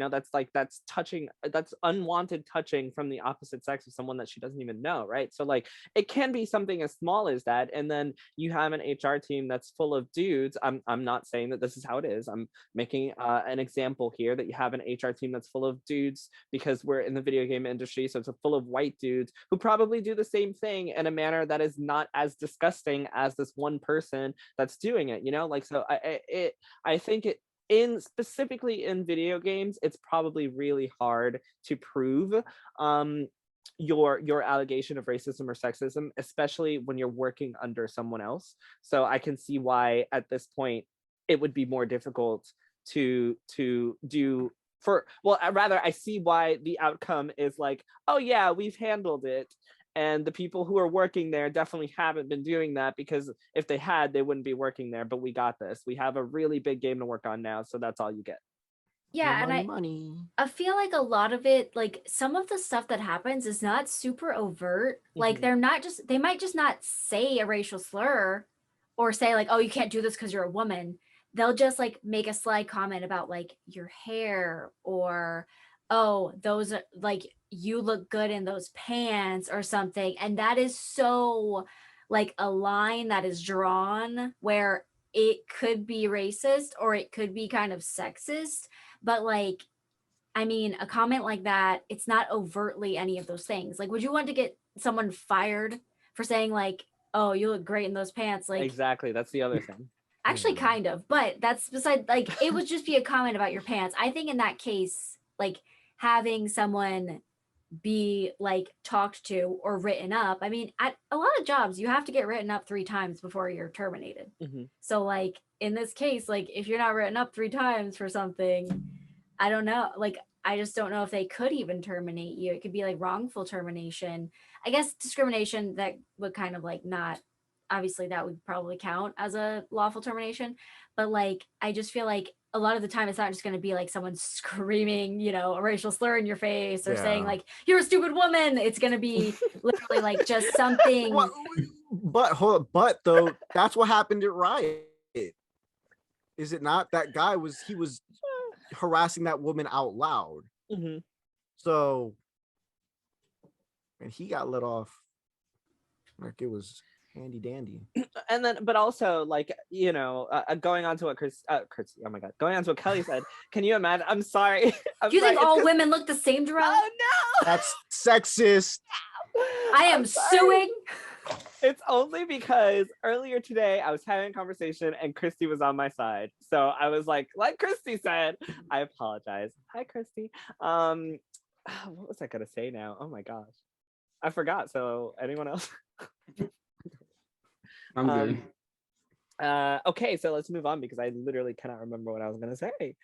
That's touching, that's unwanted touching from the opposite sex of someone that she doesn't even know, right? So like, it can be something as small as that, and then you have an HR team that's full of dudes. I'm not saying that this is how it is. I'm making an example here, that you have an HR team that's full of dudes because we're in the video game industry, so it's full of white dudes who probably do the same thing in a manner that is not as disgusting as this one person that's doing it. So I think specifically in video games, it's probably really hard to prove your allegation of racism or sexism, especially when you're working under someone else. So I can see why at this point it would be more difficult to do rather I see why the outcome is like, oh yeah, we've handled it. And the people who are working there definitely haven't been doing that, because if they had, they wouldn't be working there. But we got this. We have a really big game to work on now. So that's all you get. Yeah, money, and money. I feel like a lot of it, like some of the stuff that happens is not super overt. Like Mhm. they might just not say a racial slur or say like, oh, you can't do this because you're a woman. They'll just like make a sly comment about like your hair, or oh, those are like, you look good in those pants or something. And that is so like a line that is drawn where it could be racist or it could be kind of sexist, but like, I mean, a comment like that, it's not overtly any of those things. Like, would you want to get someone fired for saying like, "Oh, you look great in those pants"? Like, Exactly. That's the other thing. actually, kind of, but that's beside. Like, it would just be a comment about your pants. I think in that case, like having someone be like talked to or written up. I mean, at a lot of jobs, you have to get written up 3 times before you're terminated. Mhm. So, like in this case, like if you're not written up 3 times for something, I don't know. Like, I just don't know if they could even terminate you. It could be like wrongful termination. I guess discrimination that would kind of like not, obviously that would probably count as a lawful termination. But like, I just feel like a lot of the time it's not just going to be like someone screaming, you know, a racial slur in your face or saying Yeah. like, you're a stupid woman. It's going to be literally like just something. What, but hold on, but though that's what happened at Riot. Is it not? That guy was harassing that woman out loud. Mhm. So, and he got let off like it was handy dandy. And then, but also, like, you know, going on to what oh my God, going on to what Kelly said. Can you imagine? I'm sorry. I'm Do you sorry. think all women look the same, Darrell? Oh no! That's sexist. I am suing. It's only because earlier today I was having a conversation and Christy was on my side. So I was like Christy said, I apologize. Hi, Christy. What was I gonna say now? Oh my gosh, I forgot. So anyone else? I'm good. Okay, so let's move on because I literally cannot remember what I was gonna say.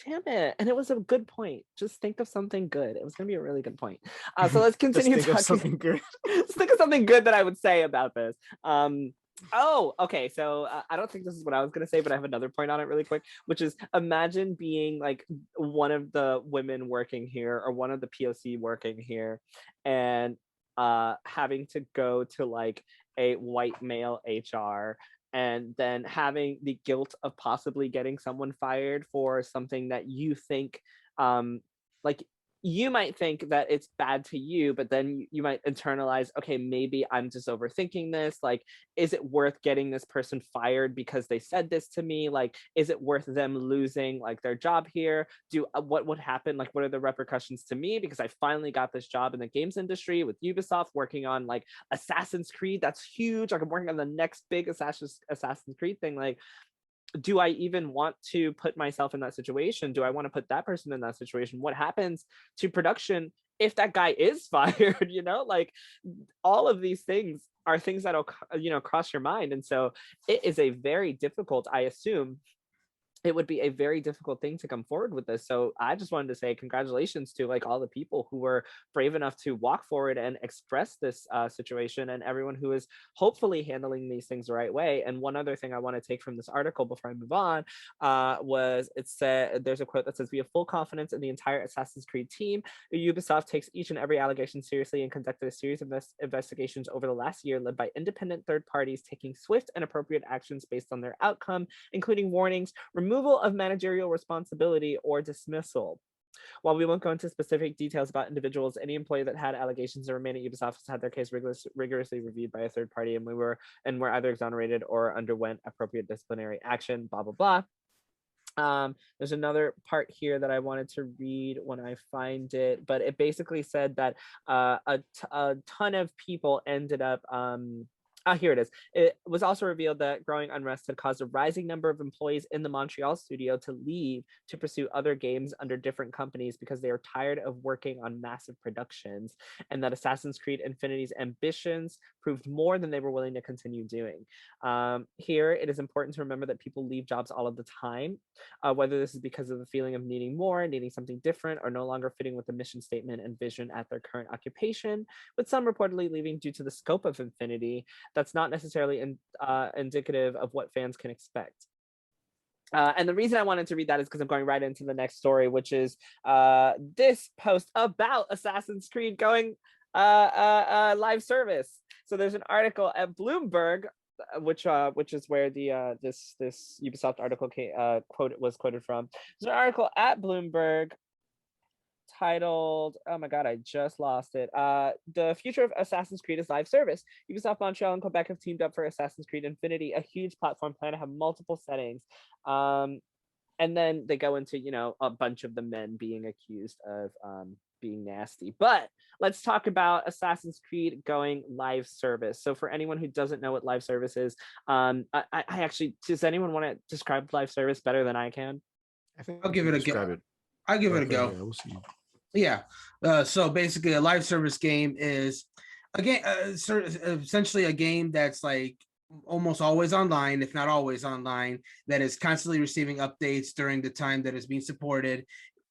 Damn it. And it was a good point. Just think of something good. It was going to be a really good point. So let's continue Just think talking. of something good. Let's think of something good that I would say about this. Oh, okay. So I don't think this is what I was going to say, but I have another point on it really quick, which is imagine being like one of the women working here or one of the POC working here and having to go to like a white male HR and then having the guilt of possibly getting someone fired for something that you think like you might think that it's bad to you, but then you might internalize, okay, maybe I'm just overthinking this. Like, is it worth getting this person fired because they said this to me? Like, is it worth them losing like their job here? What would happen? Like, what are the repercussions to me? Because I finally got this job in the games industry with Ubisoft working on like Assassin's Creed. That's huge. Like, I'm working on the next big Assassin's Creed thing. Like, do I even want to put myself in that situation? Do I want to put that person in that situation? What happens to production if that guy is fired? You know, like all of these things are things that'll, you know, cross your mind. And so it is a very difficult, I assume, it would be a very difficult thing to come forward with this. So I just wanted to say congratulations to like all the people who were brave enough to walk forward and express this situation, and everyone who is hopefully handling these things the right way. And one other thing I want to take from this article before I move on was it said, there's a quote that says, "We have full confidence in the entire Assassin's Creed team. Ubisoft takes each and every allegation seriously and conducted a series of investigations over the last year led by independent third parties taking swift and appropriate actions based on their outcome, including warnings, removal of managerial responsibility, or dismissal. While we won't go into specific details about individuals, any employee that had allegations to remain at Ubisoft has had their case rigorously reviewed by a third party and were either exonerated or underwent appropriate disciplinary action, blah, blah, blah." There's another part here that I wanted to read when I find it, but it basically said that a ton of people ended up Here it is. It was also revealed that growing unrest had caused a rising number of employees in the Montreal studio to leave to pursue other games under different companies because they are tired of working on massive productions, and that Assassin's Creed Infinity's ambitions proved more than they were willing to continue doing. Here, it is important to remember that people leave jobs all of the time, whether this is because of the feeling of needing more, needing something different, or no longer fitting with the mission statement and vision at their current occupation, with some reportedly leaving due to the scope of Infinity. That's not necessarily indicative of what fans can expect. And the reason I wanted to read that is because I'm going right into the next story, which is this post about Assassin's Creed going live service. So there's an article at Bloomberg, which is where the this Ubisoft article was quoted from. There's an article at Bloomberg titled, oh my god, I just lost it. The future of Assassin's Creed is live service. Ubisoft Montreal and Quebec have teamed up for Assassin's Creed Infinity, a huge platform plan to have multiple settings. And then they go into, a bunch of the men being accused of being nasty. But let's talk about Assassin's Creed going live service. So for anyone who doesn't know what live service is, I actually, does anyone want to describe live service better than I can? I think I'll give it a go. I'll give it a go. Yeah, we'll see. Yeah. So basically, a live service game is essentially a game that's like almost always online, if not always online, that is constantly receiving updates during the time that is being supported.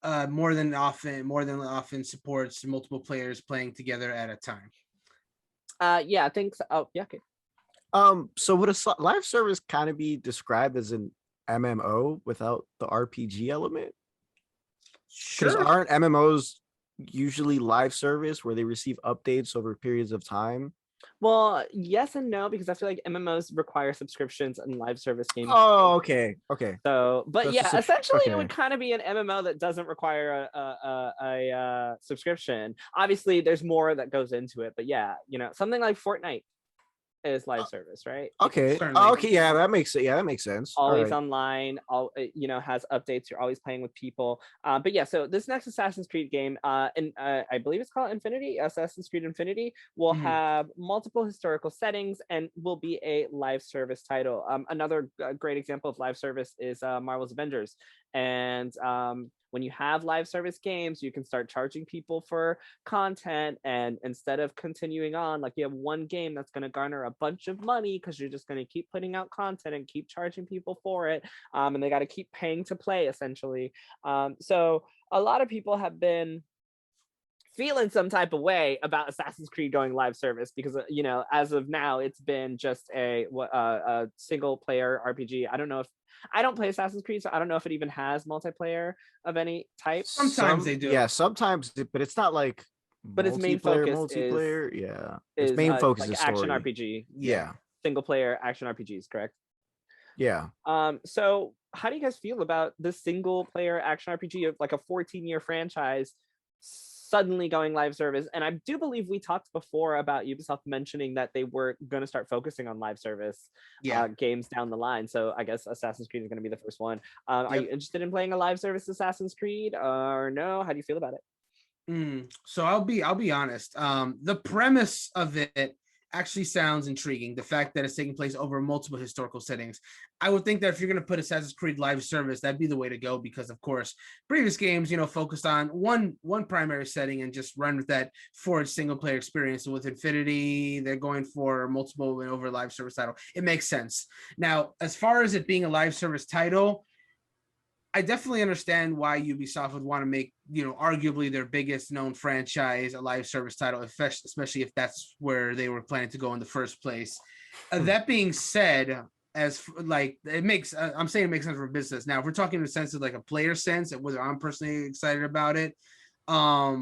More than often supports multiple players playing together at a time. Yeah, I think so. Oh, yeah. Okay. So would a live service kind of be described as an MMO without the RPG element? Because aren't MMOs usually live service where they receive updates over periods of time? Well, yes and no, because I feel like MMOs require subscriptions and live service games. Oh, okay. So, but so yeah, essentially it would kind of be an MMO that doesn't require a subscription. Obviously, there's more that goes into it, but yeah, something like Fortnite is live service, right? Okay. Okay. Yeah, that makes it. Yeah, that makes sense. Always online. Has updates. You're always playing with people. But yeah, so this next Assassin's Creed game, and I believe it's called Infinity. Assassin's Creed Infinity will have multiple historical settings and will be a live service title. Another great example of live service is Marvel's Avengers, and when you have live service games, you can start charging people for content, and instead of continuing on, like you have one game that's going to garner a bunch of money because you're just going to keep putting out content and keep charging people for it, and they got to keep paying to play essentially. So a lot of people have been feeling some type of way about Assassin's Creed going live service because as of now it's been just a single player RPG. I don't play Assassin's Creed, so I don't know if it even has multiplayer of any type. Sometimes they do. Yeah, sometimes, but it's not like. But its main focus multiplayer. Its main focus is action story. RPG. Yeah, single player action RPGs, correct? Yeah. So how do you guys feel about this single player action RPG of like a 14-year franchise suddenly going live service? And I do believe we talked before about Ubisoft mentioning that they were going to start focusing on live service games down the line. So I guess Assassin's Creed is going to be the first one. Are you interested in playing a live service Assassin's Creed or no? How do you feel about it? So I'll be honest. The premise of it actually sounds intriguing. The fact that it's taking place over multiple historical settings. I would think that if you're going to put Assassin's Creed live service, that'd be the way to go because, of course, previous games, focused on one primary setting and just run with that for its single player experience. And with Infinity, they're going for multiple and over live service title. It makes sense. Now, as far as it being a live service title, I definitely understand why Ubisoft would want to make, arguably their biggest known franchise a live service title, especially if that's where they were planning to go in the first place. That being said, I'm saying it makes sense for business. Now, if we're talking in the sense of like a player sense, and whether I'm personally excited about it, I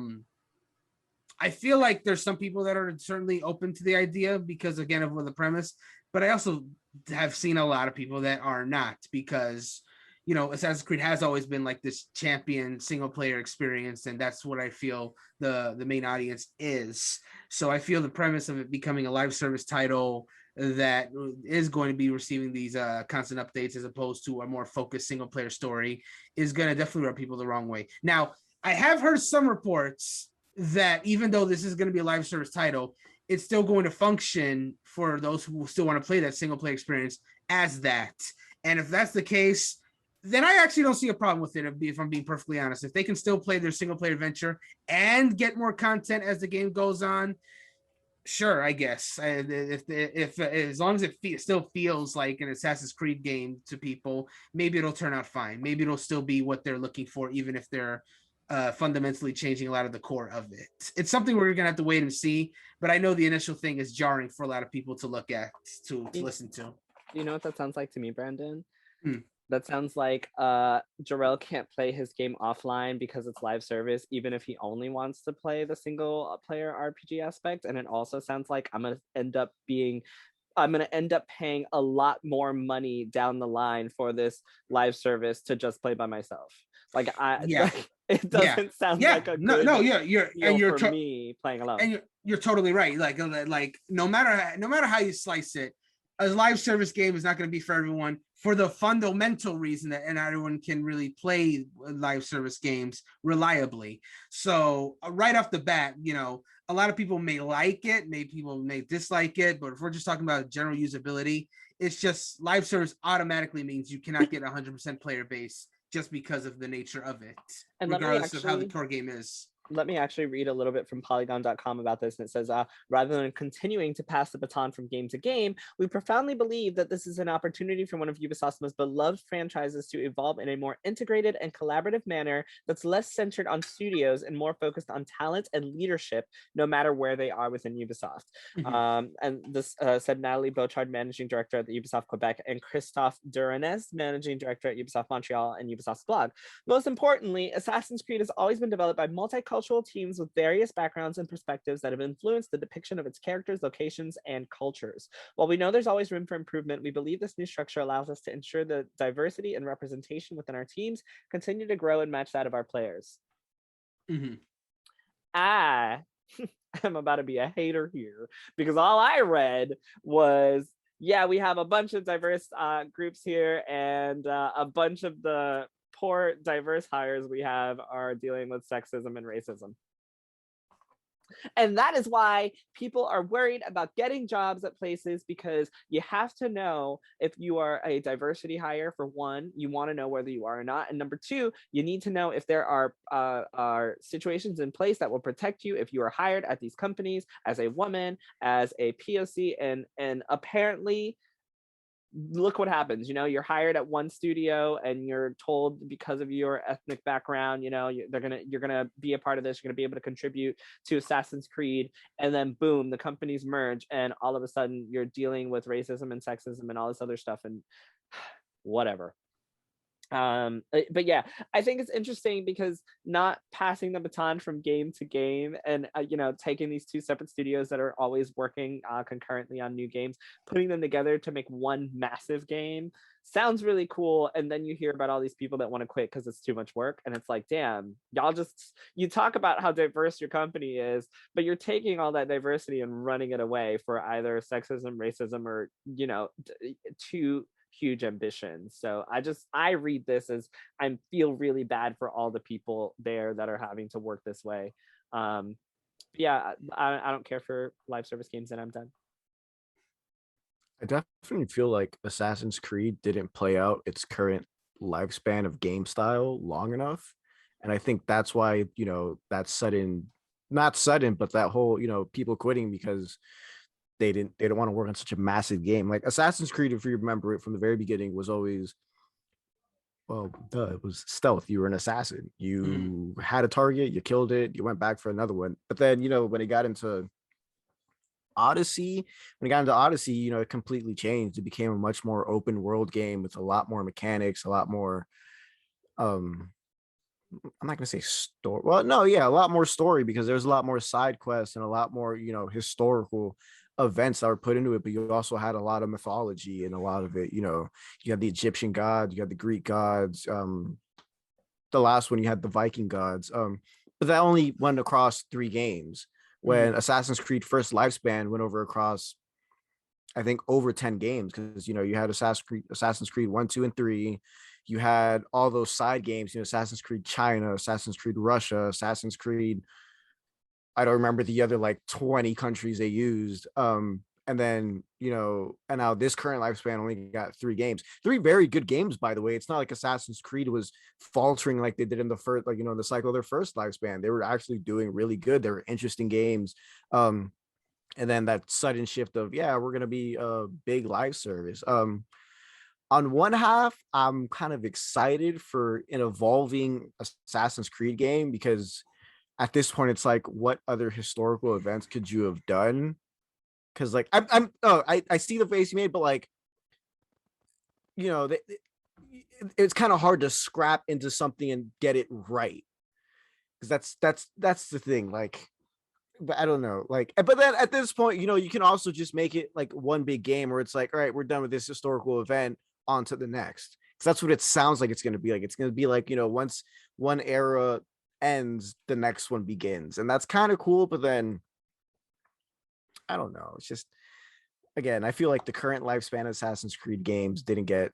feel like there's some people that are certainly open to the idea because, again, of the premise, but I also have seen a lot of people that are not because Assassin's Creed has always been like this champion single player experience, and that's what I feel the main audience is. So I feel the premise of it becoming a live service title that is going to be receiving these constant updates as opposed to a more focused single player story is going to definitely rub people the wrong way. Now, I have heard some reports that even though this is going to be a live service title, it's still going to function for those who still want to play that single player experience as that. And if that's the case, then I actually don't see a problem with it, if I'm being perfectly honest. If they can still play their single player adventure and get more content as the game goes on, sure, I guess. If as long as it still feels like an Assassin's Creed game to people, maybe it'll turn out fine. Maybe it'll still be what they're looking for, even if they're fundamentally changing a lot of the core of it. It's something we're gonna have to wait and see. But I know the initial thing is jarring for a lot of people to look at, to listen to. You know what that sounds like to me, Brandon? Hmm. That sounds like Jarrell can't play his game offline because it's live service, even if he only wants to play the single player RPG aspect. And it also sounds like I'm gonna end up paying a lot more money down the line for this live service to just play by myself. Like it doesn't sound like a good you're for me playing alone. And you're totally right. Like no matter how you slice it, a live service game is not going to be for everyone, for the fundamental reason that and everyone can really play live service games reliably. So right off the bat, a lot of people may like it, people may dislike it, but if we're just talking about general usability, it's just live service automatically means you cannot get 100% player base just because of the nature of it, and regardless of how the core game is. Let me actually read a little bit from Polygon.com about this. And it says, rather than continuing to pass the baton from game to game, we profoundly believe that this is an opportunity for one of Ubisoft's most beloved franchises to evolve in a more integrated and collaborative manner that's less centered on studios and more focused on talent and leadership, no matter where they are within Ubisoft. Mm-hmm. And this said Natalie Beauchard, Managing Director at the Ubisoft Quebec, and Christophe Duranez, Managing Director at Ubisoft Montreal and Ubisoft's blog. Most importantly, Assassin's Creed has always been developed by multicultural teams with various backgrounds and perspectives that have influenced the depiction of its characters, locations, and cultures. While we know there's always room for improvement, we believe this new structure allows us to ensure the diversity and representation within our teams continue to grow and match that of our players. Mm-hmm. I am about to be a hater here because all I read was, yeah, we have a bunch of diverse groups here, and a bunch of the poor diverse hires we have are dealing with sexism and racism. And that is why people are worried about getting jobs at places, because you have to know if you are a diversity hire. For one, you want to know whether you are or not. And number two, you need to know if there are situations in place that will protect you if you are hired at these companies as a woman, as a POC, and apparently, look what happens. You're hired at one studio and you're told because of your ethnic background, you're gonna be a part of this, you're gonna be able to contribute to Assassin's Creed, and then boom, the companies merge and all of a sudden you're dealing with racism and sexism and all this other stuff, and whatever. But yeah, I think it's interesting because not passing the baton from game to game and taking these two separate studios that are always working concurrently on new games, putting them together to make one massive game sounds really cool. And then you hear about all these people that want to quit because it's too much work, and it's like, damn, you talk about how diverse your company is, but you're taking all that diversity and running it away for either sexism, racism, or too huge ambitions. So I read this as I feel really bad for all the people there that are having to work this way. Yeah, I don't care for live service games, and I'm done. I definitely feel like Assassin's Creed didn't play out its current lifespan of game style long enough. And I think that's why, that not sudden, but that whole, people quitting because they didn't want to work on such a massive game. Like Assassin's Creed, if you remember it from the very beginning, was always, it was stealth. You were an assassin. You had a target, you killed it, you went back for another one. But then, when it got into Odyssey, it completely changed. It became a much more open world game with a lot more mechanics, a lot more, I'm not gonna say story. Well, no, yeah, a lot more story, because there's a lot more side quests and a lot more, historical events that were put into it. But you also had a lot of mythology, and a lot of it, you had the Egyptian gods, you had the Greek gods. The last one, you had the Viking gods. But that only went across 3 games. When Assassin's Creed first lifespan went over across, I think, over 10 games, because you had Assassin's Creed 1, 2, and 3. You had all those side games, Assassin's Creed China, Assassin's Creed Russia, Assassin's Creed I don't remember the other like 20 countries they used. And then, and now this current lifespan only got 3 very good games, by the way. It's not like Assassin's Creed was faltering like they did in the first, like, the cycle of their first lifespan. They were actually doing really good. They were interesting games. And then that sudden shift of, we're going to be a big live service. On one half, I'm kind of excited for an evolving Assassin's Creed game, because at this point, it's like, what other historical events could you have done? Because like I see the face you made, but like, it's kind of hard to scrap into something and get it right, because that's the thing. Like, but I don't know. Like, but then at this point, you can also just make it like one big game where it's like, all right, we're done with this historical event, on to the next. Because that's what it sounds like it's going to be like. It's going to be like, once one era ends, the next one begins, and that's kind of cool. But then I don't know. It's just, again, I feel like the current lifespan of Assassin's Creed games it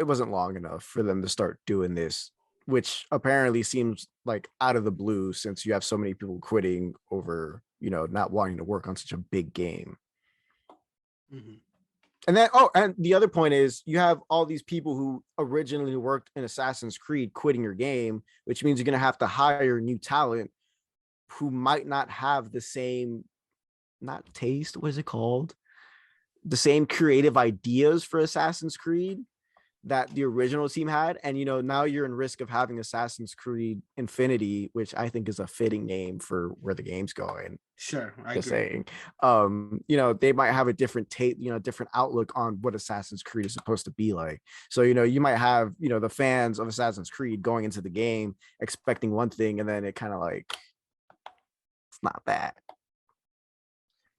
wasn't long enough for them to start doing this, which apparently seems like out of the blue, since you have so many people quitting over, not wanting to work on such a big game. Mm-hmm. And then, and the other point is, you have all these people who originally worked in Assassin's Creed quitting your game, which means you're going to have to hire new talent who might not have the same, not taste, what is it called? The same creative ideas for Assassin's Creed that the original team had. And, now you're in risk of having Assassin's Creed Infinity, which I think is a fitting name for where the game's going. Sure. I Just agree. saying, they might have a different different outlook on what Assassin's Creed is supposed to be like. So, you might have, the fans of Assassin's Creed going into the game expecting one thing, and then it kind of like, it's not that.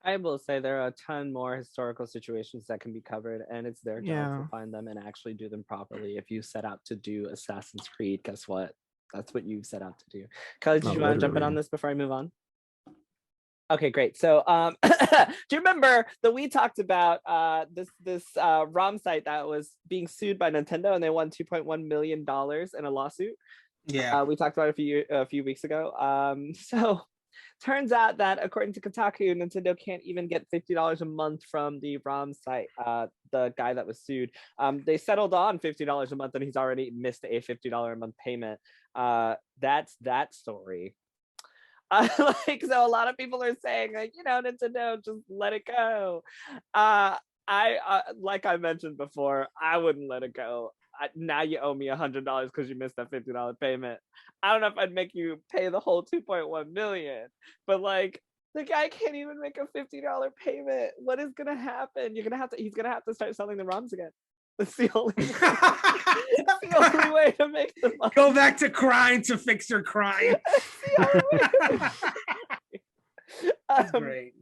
I will say there are a ton more historical situations that can be covered, and it's their job to find them and actually do them properly. If you set out to do Assassin's Creed, guess what? That's what you set out to do. Kelly, did you want to jump in on this before I move on? Okay, great. So do you remember that we talked about this ROM site that was being sued by Nintendo, and they won $2.1 million in a lawsuit? Yeah. We talked about it a few weeks ago. So turns out that according to Kotaku, Nintendo can't even get $50 a month from the ROM site, the guy that was sued. They settled on $50 a month, and he's already missed a $50 a month payment. That's that story. So a lot of people are saying, like, Nintendo, just let it go. I like I mentioned before, I wouldn't let it go. Now you owe me $100 because you missed that $50 payment. I don't know if I'd make you pay the whole $2.1 million, but like, the guy can't even make a $50 payment. What is gonna happen? He's gonna have to start selling the ROMs again. That's the only way to make the money. Go back to crying to fix your crime. That's the only way. That's great.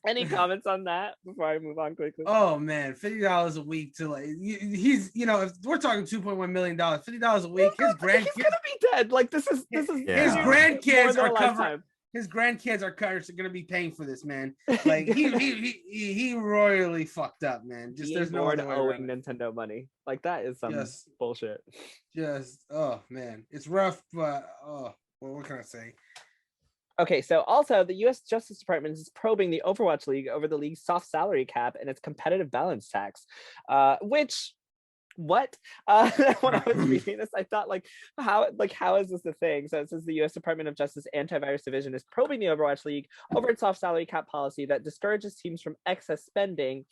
Any comments on that before I move on quickly? Oh man, $50 a week to like he's if we're talking $2.1 million, $50 a week, his grandkids, he's gonna be dead. Like this is his grandkids are covering. His grandkids are going to be paying for this, man. Like he royally fucked up, man. Just there's no other way owing Nintendo money. Like that is some bullshit. Oh man, it's rough, but well, what can I say? Okay, so also the U.S. Justice Department is probing the Overwatch League over the league's soft salary cap and its competitive balance tax, which. What? When I was reading this, I thought, how is this a thing? So it says the U.S. Department of Justice Antivirus Division is probing the Overwatch League over its soft salary cap policy that discourages teams from excess spending.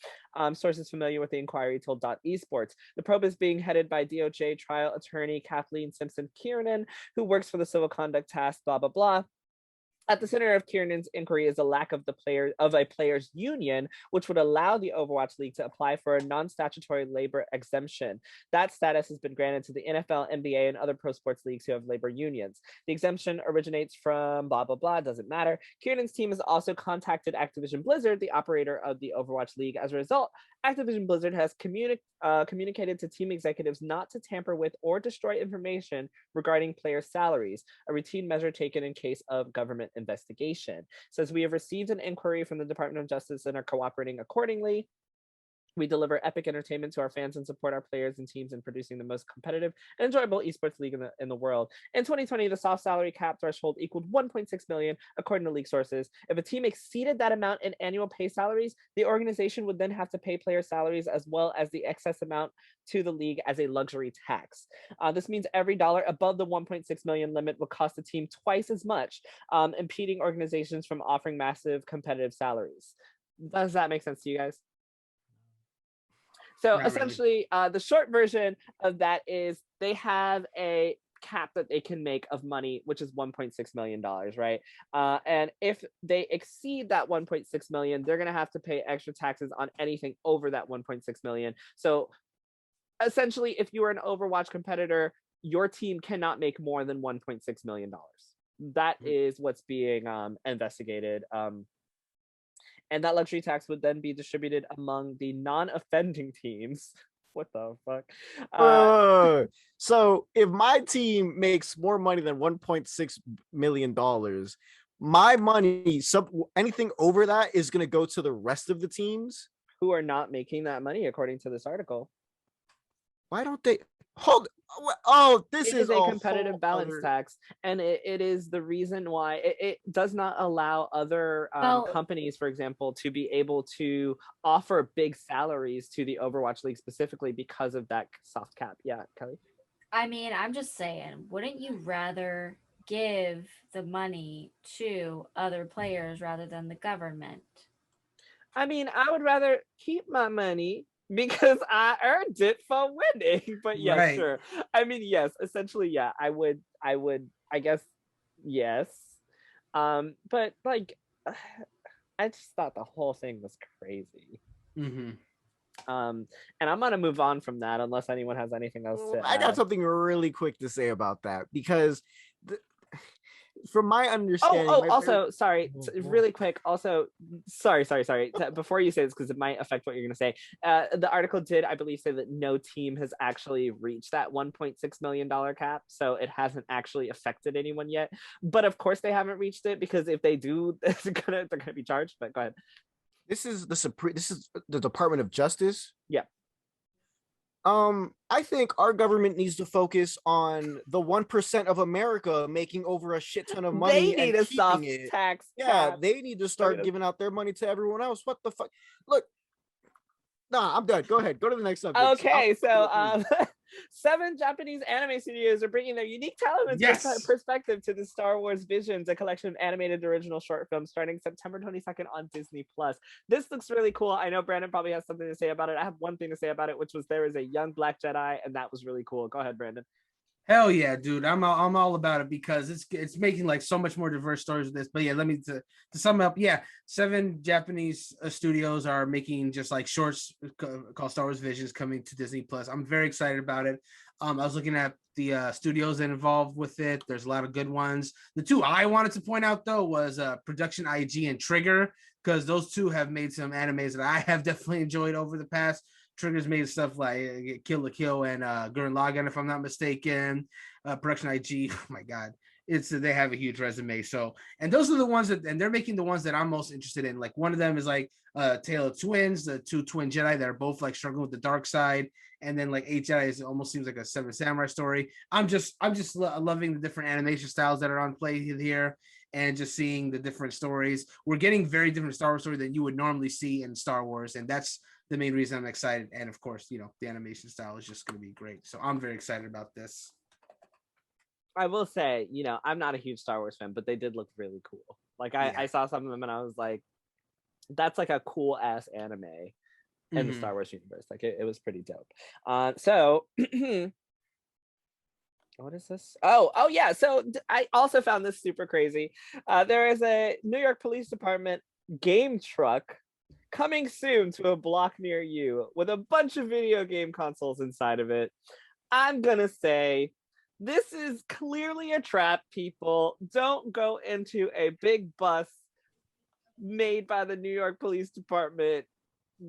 Sources familiar with the inquiry told .esports. The probe is being headed by DOJ trial attorney Kathleen Simpson-Kiernan, who works for the Civil Conduct Task, blah, blah, blah. At the center of Kiernan's inquiry is a lack of a players' union, which would allow the Overwatch League to apply for a non-statutory labor exemption. That status has been granted to the NFL, NBA, and other pro sports leagues who have labor unions. The exemption originates from blah, blah, blah, doesn't matter. Kiernan's team has also contacted Activision Blizzard, the operator of the Overwatch League. As a result, Activision Blizzard has communicated to team executives not to tamper with or destroy information regarding player salaries, a routine measure taken in case of government investigation. Says we have received an inquiry from the Department of Justice and are cooperating accordingly. We deliver epic entertainment to our fans and support our players and teams in producing the most competitive and enjoyable esports league in the world. In 2020, the soft salary cap threshold equaled 1.6 million, according to league sources. If a team exceeded that amount in annual pay salaries, the organization would then have to pay player salaries as well as the excess amount to the league as a luxury tax. This means every dollar above the 1.6 million limit will cost the team twice as much, impeding organizations from offering massive competitive salaries. Does that make sense to you guys? So Not essentially, the short version of that is they have a cap that they can make of money, which is $1.6 million, right? And if they exceed that 1.6 million, they're going to have to pay extra taxes on anything over that 1.6 million. So essentially, if you are an Overwatch competitor, your team cannot make more than $1.6 million. That is what's being investigated. And that luxury tax would then be distributed among the non-offending teams. What the fuck? So if my team makes more money than $1.6 million, my money, anything over that is going to go to the rest of the teams who are not making that money, according to this article. Why don't they hold? Oh, this is a competitive balance other... tax, and it is the reason why it does not allow other companies, for example, to be able to offer big salaries to the Overwatch League specifically because of that soft cap. Yeah, Kelly? I mean, I'm just saying, wouldn't you rather give the money to other players rather than the government? I mean, I would rather keep my money because I earned it for winning. But yeah, right. Sure. I mean, yes, essentially, yeah, I would, I guess, yes. But like, I just thought the whole thing was crazy. Mm-hmm. And I'm gonna move on from that unless anyone has anything else to add. I got something really quick to say about that because from my understanding. Also, sorry, really quick. Also, sorry. Before you say this, because it might affect what you're going to say. The article did, I believe, say that no team has actually reached that $1.6 million cap, so it hasn't actually affected anyone yet. But of course, they haven't reached it because if they do, they're gonna be charged. But go ahead. This is the Department of Justice. Yeah. I think our government needs to focus on the 1% of America making over a shit ton of money. They need a soft tax. Yeah, they need to start giving out their money to everyone else. What the fuck? Look, nah, I'm done. Go ahead. Go to the next subject. Okay, so 7 Japanese anime studios are bringing their unique talent and perspective to the Star Wars Visions, a collection of animated original short films starting September 22nd on Disney+. This looks really cool. I know Brandon probably has something to say about it. I have one thing to say about it, which was there is a young Black Jedi, and that was really cool. Go ahead, Brandon. Hell yeah, dude. I'm all about it because it's making like so much more diverse stories with this. But yeah, let me to sum up. Yeah, 7 Japanese studios are making just like shorts called Star Wars Visions coming to Disney Plus. I'm very excited about it. I was looking at the studios that involved with it. There's a lot of good ones. The 2 I wanted to point out though was Production IG and Trigger, because those 2 have made some animes that I have definitely enjoyed over the past. Trigger's made stuff like Kill la Kill and Gurren Lagann, if I'm not mistaken. Production IG, oh my god, they have a huge resume. So, and those are the ones and they're making the ones that I'm most interested in. Like one of them is like Tale of Twins, the 2 twin Jedi that are both like struggling with the dark side, and then like 8 Jedi almost seems like a 7 Samurai story. I'm just loving the different animation styles that are on play here. And just seeing the different stories. We're getting very different Star Wars stories than you would normally see in Star Wars, and that's the main reason I'm excited. And of course, the animation style is just going to be great. So I'm very excited about this. I will say, I'm not a huge Star Wars fan, but they did look really cool. Like I saw some of them and I was like, that's like a cool ass anime in the Star Wars universe. Like it was pretty dope. So what is this? Oh yeah. So I also found this super crazy. There is a New York Police Department game truck coming soon to a block near you with a bunch of video game consoles inside of it. I'm gonna say this is clearly a trap, people. Don't go into a big bus made by the New York Police Department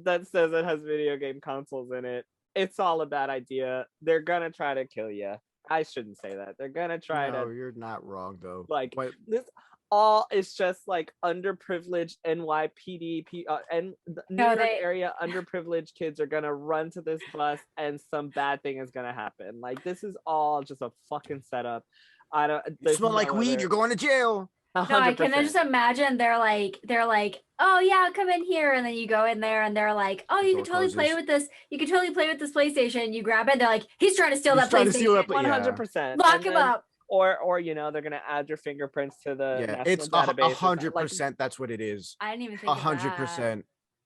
that says it has video game consoles in it. It's all a bad idea. They're gonna try to kill you. I shouldn't say that. They're gonna try to. No, you're not wrong though. Like this. all it's just like underprivileged NYPD and the New York area underprivileged kids are gonna run to this bus and some bad thing is gonna happen. Like this is all just a fucking setup. I don't. You smell like weed. You're going to jail. 100%. No, I can just imagine they're like, oh yeah, come in here, and then you go in there, and they're like, oh, you can totally play with this. You can totally play with this PlayStation. You grab it. They're like, he's trying to steal that PlayStation. 100%. Lock him up. Or they're gonna add your fingerprints to the national it's database. 100%. That's what it is. I didn't even think 100%.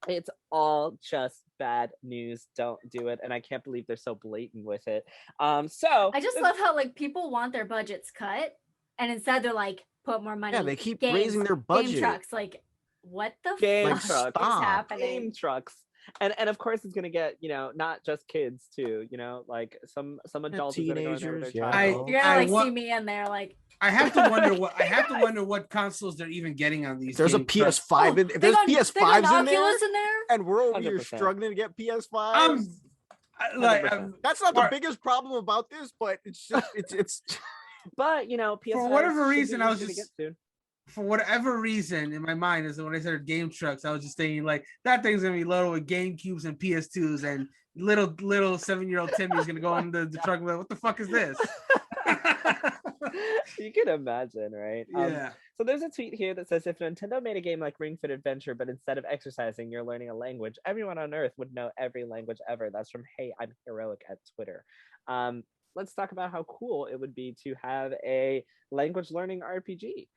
It's all just bad news. Don't do it. And I can't believe they're so blatant with it. So I just love how like people want their budgets cut, and instead they're like, put more money. Yeah, they keep raising their budget. Game trucks, like what the fuck is happening? Game trucks. And of course it's gonna get, not just kids too, like some adults are gonna go in there with their child. You're gonna see me in there like I have to wonder what consoles they're even getting on these. There's a PS5 if there's PS5s in there, and we're over here 100%. struggling to get PS5s. That's not the biggest problem about this, but it's just it's but PS5 for whatever reason I was just for whatever reason in my mind is that when I said game trucks, I was just thinking like that thing's gonna be loaded with GameCubes and PS2s, and little 7-year-old Timmy's gonna go on the truck and be like, what the fuck is this? You can imagine, right? Yeah. So there's a tweet here that says, if Nintendo made a game like Ring Fit Adventure, but instead of exercising, you're learning a language, everyone on Earth would know every language ever. That's from Hey, I'm Heroic at Twitter. Let's talk about how cool it would be to have a language learning RPG.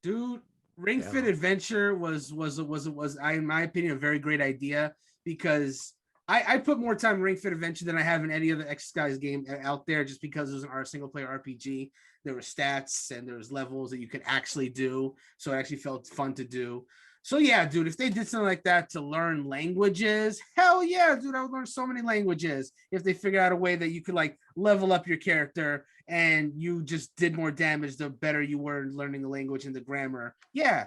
Dude, Ring Fit Adventure was in my opinion a very great idea, because I put more time in Ring Fit Adventure than I have in any other X Guys game out there, just because it was a single player RPG. There were stats and there was levels that you could actually do, so it actually felt fun to do. So yeah, dude, if they did something like that to learn languages, hell yeah, dude, I would learn so many languages if they figured out a way that you could like level up your character and you just did more damage the better you were learning the language and the grammar. Yeah,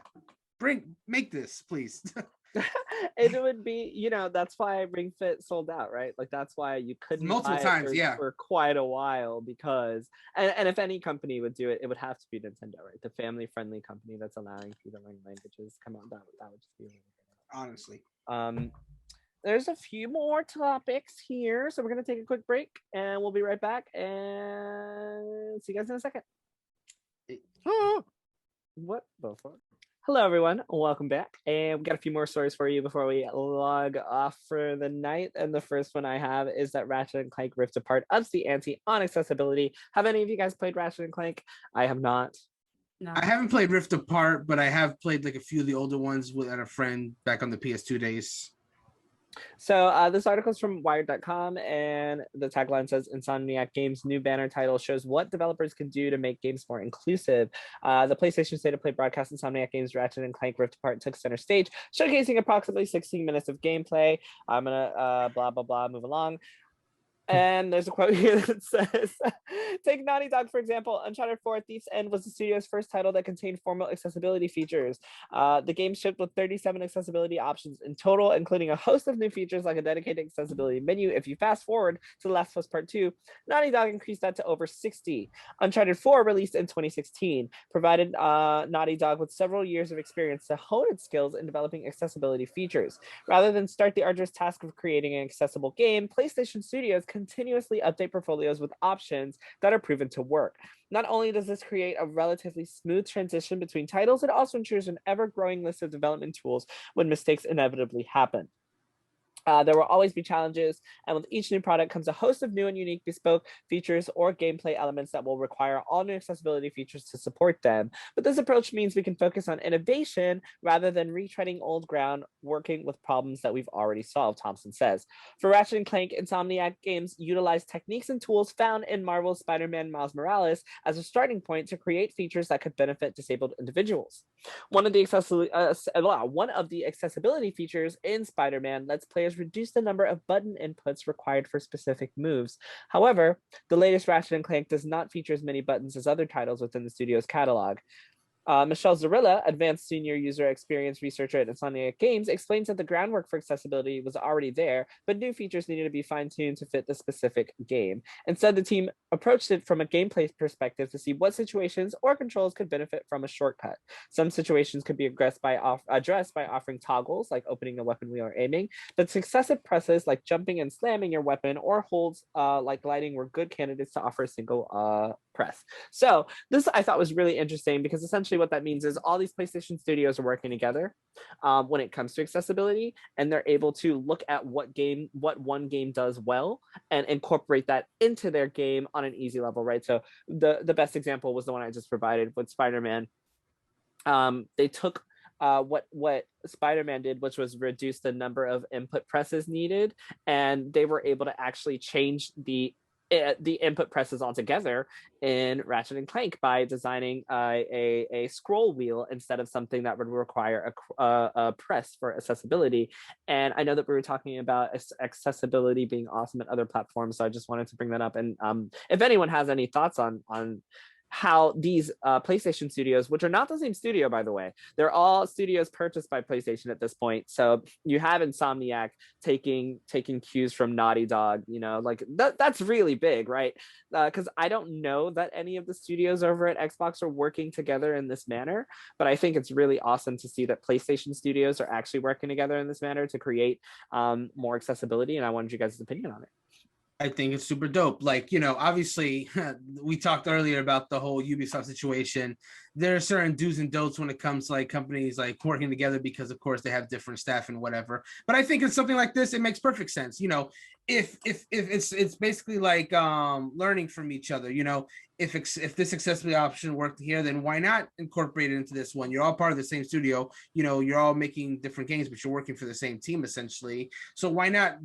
make this, please. It would be, that's why Ring Fit sold out, right? Like that's why you couldn't multiple times, for quite a while, because and if any company would do it, it would have to be Nintendo, right? The family-friendly company that's allowing you to learn languages. Come on, that would just be really good. Honestly. There's a few more topics here, so we're gonna take a quick break and we'll be right back and see you guys in a second. What the fuck? Hello, everyone. Welcome back. And we got a few more stories for you before we log off for the night. And the first one I have is that Ratchet & Clank Rift Apart ups the ante on accessibility. Have any of you guys played Ratchet & Clank? I have not. No. I haven't played Rift Apart, but I have played like a few of the older ones with a friend back on the PS2 days. So this article is from Wired.com, and the tagline says, Insomniac Games' new banner title shows what developers can do to make games more inclusive. The PlayStation State of Play broadcast Insomniac Games' Ratchet & Clank Rift Apart took center stage, showcasing approximately 16 minutes of gameplay. I'm gonna blah, blah, blah, move along. And there's a quote here that says, take Naughty Dog, for example. Uncharted 4 Thief's End was the studio's first title that contained formal accessibility features. The game shipped with 37 accessibility options in total, including a host of new features like a dedicated accessibility menu. If you fast forward to The Last of Us Part 2, Naughty Dog increased that to over 60. Uncharted 4, released in 2016, provided Naughty Dog with several years of experience to hone its skills in developing accessibility features. Rather than start the arduous task of creating an accessible game, PlayStation Studios continuously update portfolios with options that are proven to work. Not only does this create a relatively smooth transition between titles, it also ensures an ever-growing list of development tools when mistakes inevitably happen. There will always be challenges, and with each new product comes a host of new and unique bespoke features or gameplay elements that will require all new accessibility features to support them. But this approach means we can focus on innovation rather than retreading old ground, working with problems that we've already solved, Thompson says. For Ratchet & Clank, Insomniac Games utilized techniques and tools found in Marvel's Spider-Man Miles Morales as a starting point to create features that could benefit disabled individuals. One of the accessibility features in Spider-Man lets players reduce the number of button inputs required for specific moves. However, the latest Ratchet & Clank does not feature as many buttons as other titles within the studio's catalog. Michelle Zarilla, advanced senior user experience researcher at Insomniac Games, explains that the groundwork for accessibility was already there, but new features needed to be fine-tuned to fit the specific game. Instead, the team approached it from a gameplay perspective to see what situations or controls could benefit from a shortcut. Some situations could be addressed by offering toggles, like opening the weapon wheel or aiming, but successive presses, like jumping and slamming your weapon, or holds like gliding, were good candidates to offer a single press. So this I thought was really interesting, because essentially what that means is all these PlayStation studios are working together when it comes to accessibility, and they're able to look at what one game does well and incorporate that into their game on an easy level, right? So the best example was the one I just provided with Spider-Man. They took what Spider-Man did, which was reduce the number of input presses needed, and they were able to actually change the input presses altogether in Ratchet and Clank by designing a scroll wheel instead of something that would require a press for accessibility. And I know that we were talking about accessibility being awesome at other platforms, so I just wanted to bring that up. And if anyone has any thoughts on how these PlayStation studios, which are not the same studio, by the way, they're all studios purchased by PlayStation at this point. So you have Insomniac taking cues from Naughty Dog, you know, like that's really big, right? Because I don't know that any of the studios over at Xbox are working together in this manner, but I think it's really awesome to see that PlayStation studios are actually working together in this manner to create more accessibility. And I wanted you guys' opinion on it. I think it's super dope. Like, you know, obviously we talked earlier about the whole Ubisoft situation. There are certain do's and don'ts when it comes to like companies like working together, because of course they have different staff and whatever. But I think it's something like this, it makes perfect sense. You know, if it's basically like learning from each other, you know, if this accessibility option worked here, then why not incorporate it into this one? You're all part of the same studio, you know, you're all making different games, but you're working for the same team essentially. So why not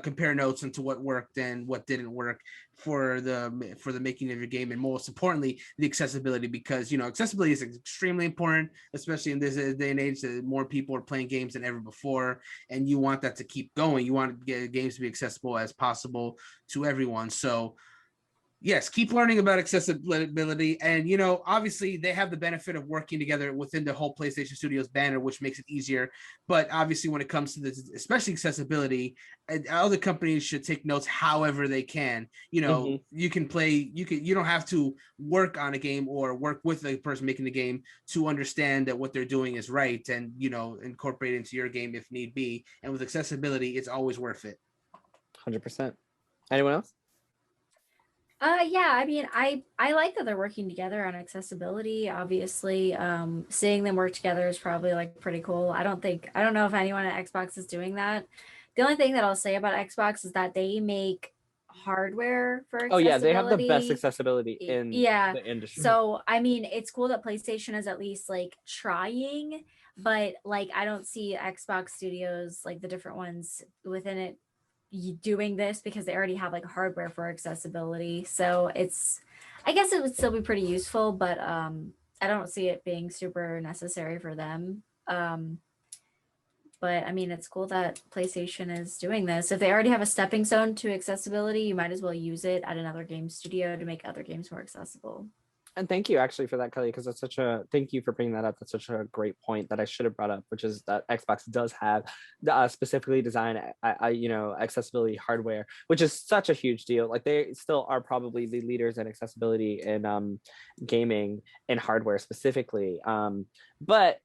compare notes into what worked and what didn't work for the making of your game, and most importantly, the accessibility, because, you know, accessibility is extremely important, especially in this day and age that more people are playing games than ever before, and you want that to keep going. You want games to be accessible as possible to everyone. So yes, keep learning about accessibility. And, you know, obviously they have the benefit of working together within the whole PlayStation Studios banner, which makes it easier. But obviously when it comes to this, especially accessibility, other companies should take notes however they can. You know, you don't have to work on a game or work with the person making the game to understand that what they're doing is right, and, you know, incorporate it into your game if need be. And with accessibility, it's always worth it. 100%. Anyone else? Yeah, I mean, I like that they're working together on accessibility. Obviously, seeing them work together is probably like pretty cool. I don't know if anyone at Xbox is doing that. The only thing that I'll say about Xbox is that they make hardware for accessibility. Oh yeah, they have the best accessibility in the industry. So I mean, it's cool that PlayStation is at least like trying, but like I don't see Xbox studios, like the different ones within it, doing this because they already have like hardware for accessibility. So I guess it would still be pretty useful, but I don't see it being super necessary for them. But I mean, it's cool that PlayStation is doing this. If they already have a stepping stone to accessibility, you might as well use it at another game studio to make other games more accessible. And thank you actually for that, Kelly, because thank you for bringing that up. That's such a great point that I should have brought up, which is that Xbox does have specifically designed, accessibility hardware, which is such a huge deal. Like they still are probably the leaders in accessibility in gaming and hardware specifically. But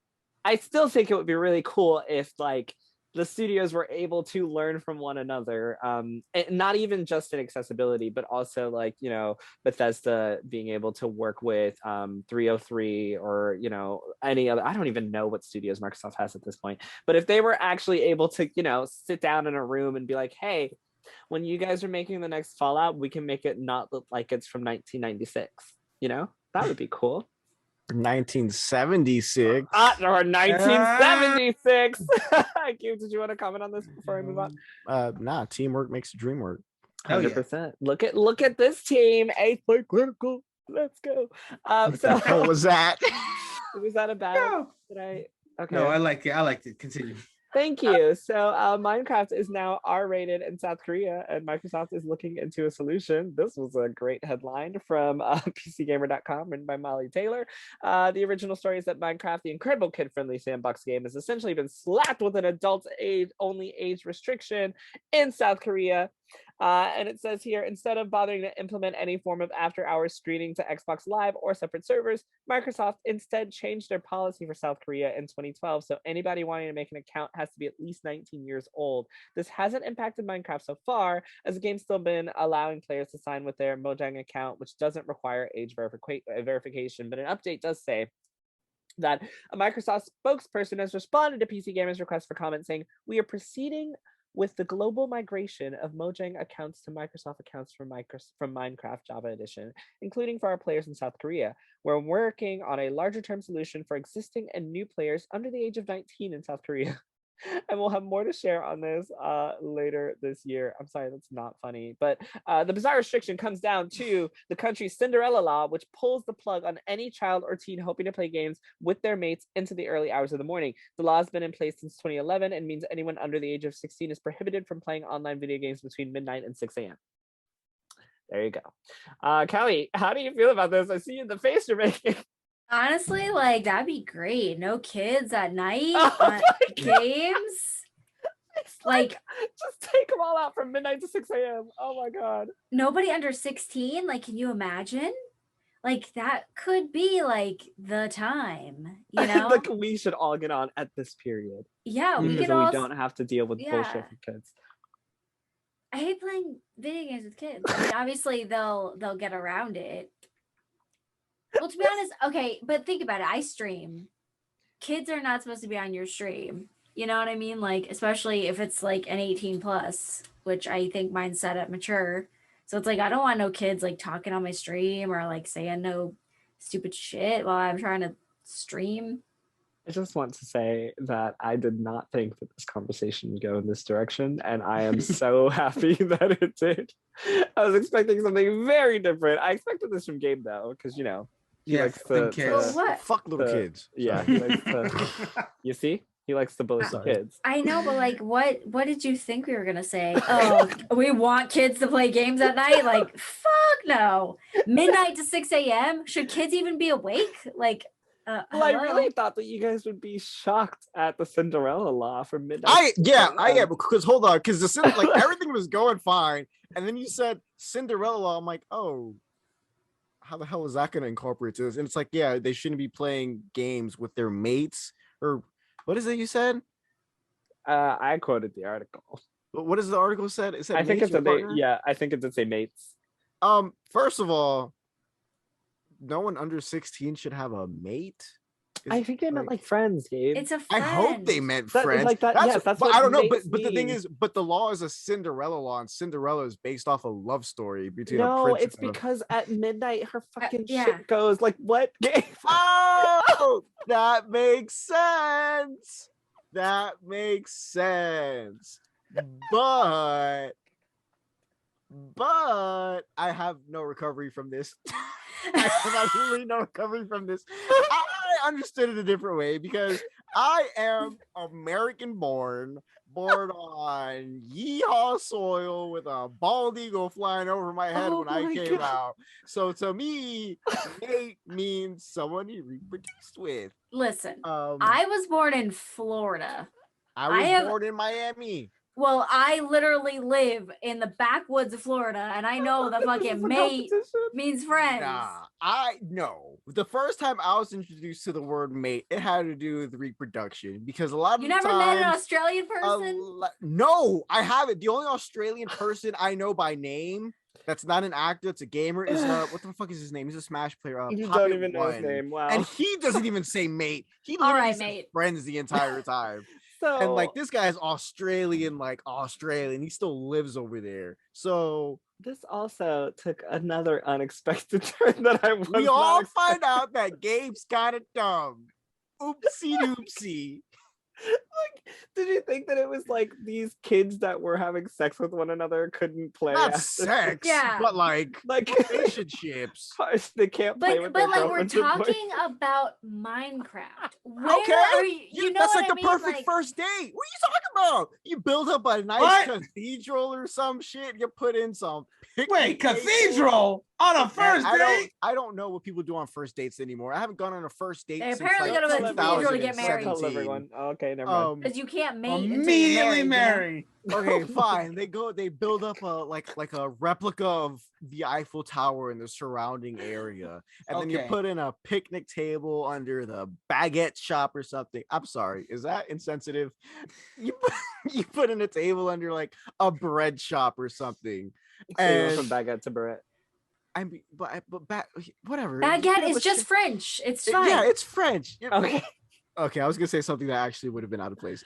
I still think it would be really cool if like the studios were able to learn from one another, and not even just in accessibility, but also like, you know, Bethesda being able to work with 303 or, you know, any other, I don't even know what studios Microsoft has at this point, but if they were actually able to, you know, sit down in a room and be like, hey, when you guys are making the next Fallout, we can make it not look like it's from 1996, you know, that would be cool. 1976 or 1976. Q, did you want to comment on this before I move on? Nah, teamwork makes the dream work. 100%. Yeah. Look at this team. HPCritical. Let's go. So what was that? Was that a bad? No. Did I? Okay. No, I like it. Continue. Thank you. So Minecraft is now R-rated in South Korea, and Microsoft is looking into a solution. This was a great headline from PCGamer.com, written by Molly Taylor. The original story is that Minecraft, the incredible kid-friendly sandbox game, has essentially been slapped with an adult-only age restriction in South Korea. And it says here, instead of bothering to implement any form of after-hours streaming to Xbox Live or separate servers, Microsoft instead changed their policy for South Korea in 2012. So anybody wanting to make an account has to be at least 19 years old. This hasn't impacted Minecraft so far, as the game's still been allowing players to sign with their Mojang account, which doesn't require age verification. But an update does say that a Microsoft spokesperson has responded to PC Gamer's request for comment, saying, "We are proceeding with the global migration of Mojang accounts to Microsoft accounts from Minecraft Java Edition, including for our players in South Korea. We're working on a larger term solution for existing and new players under the age of 19 in South Korea." And we'll have more to share on this later this year. I'm sorry, that's not funny. But the bizarre restriction comes down to the country's Cinderella law, which pulls the plug on any child or teen hoping to play games with their mates into the early hours of the morning. The law has been in place since 2011 and means anyone under the age of 16 is prohibited from playing online video games between midnight and 6 a.m. There you go. Kelly, how do you feel about this? I see the face you're making. Honestly, like that'd be great. No kids at night Oh games. Like just take them all out from midnight to 6 a.m. Oh my god. Nobody under 16. Like, can you imagine? Like that could be like the time, you know? Like we should all get on at this period. Yeah, we Because could all. we don't have to deal with bullshit from kids. I hate playing video games with kids. I mean, obviously they'll get around it. Well, to be honest, okay, but think about it. I stream. Kids are not supposed to be on your stream. You know what I mean? Like, especially if it's like an 18 plus, which I think mine's set at mature. So it's like, I don't want no kids like talking on my stream or like saying no stupid shit while I'm trying to stream. I just want to say that I did not think that this conversation would go in this direction, and I am so happy that it did. I was expecting something very different. I expected this from Gabe, though, because, you know, he likes to, Well, what? Fuck little kids. Yeah, he likes to, you see? He likes to bully kids. I know, but like, what did you think we were gonna say? Oh, we want kids to play games at night? Like, fuck no. Midnight to 6 a.m. Should kids even be awake? Like, well, I really thought that you guys would be shocked at the Cinderella law for midnight. I am, because hold on, because the like everything was going fine, and then you said Cinderella law. I'm like, oh, how the hell is that going to incorporate to this? And it's like, yeah, they shouldn't be playing games with their mates, or what is it you said? I quoted the article. What does the article said? It said I think it's a mate. Yeah, I think it's a mates. First of all, no one under 16 should have a mate. I think they meant like friends, Gabe. It's a friend. I hope they meant friends. Like that, yes, that's what I don't know, mates but the thing mean. is, but the law is a Cinderella law, and Cinderella is based off a love story between a No, princess it's because at midnight her fucking yeah. shit goes. Like what, Gabe? Oh, that makes sense. That makes sense. But I have no recovery from this. I have absolutely no recovery from this. I understood it a different way because I am American born on yeehaw soil with a bald eagle flying over my head when I came out. So to me, mate means someone you reproduced with. Listen, I was born in Florida. I was born in Miami. Well, I literally live in the backwoods of Florida, and I know the fucking mate means friends. Nah, I know. The first time I was introduced to the word mate, it had to do with reproduction because a lot of you never met an Australian person. No, I haven't. The only Australian person I know by name that's not an actor, it's a gamer, is what the fuck is his name? He's a Smash player. You don't even know his name. Wow. And he doesn't even say mate. He literally says friends the entire time. So, and like this guy's Australian, he still lives over there. So this also took another unexpected turn that I was. We all find out that Gabe's kind of dumb. Oopsie doopsie. Like, did you think that it was like these kids that were having sex with one another couldn't play? Not after- sex, Yeah. but like Like relationships. they can't play with their But like we're girlfriends and talking boyfriends. about Minecraft. Where Okay, are you know that's what like I the mean? perfect Like, first date. What are you talking about? You build up a nice What? cathedral or some shit. You put in some Wait, picnic tables. cathedral on a Man, first date? I don't know what people do on first dates anymore. I haven't gone on a first date They since apparently like go to a cathedral to get married. Tell 2017. everyone. Okay, never mind. because you can't mate Immediately until you're married. marry. Okay, fine. They build up a like a replica of the Eiffel Tower in the surrounding area, and then you Okay. put in a picnic table under the baguette shop or something. I'm sorry, is that insensitive? You put in a table under like a bread shop or something. So you went from And baguette to barrette. I mean, whatever. Baguette is But just shit- French. It's fine. Yeah, it's French. Yeah, Okay. Okay, I was gonna say something that actually would have been out of place.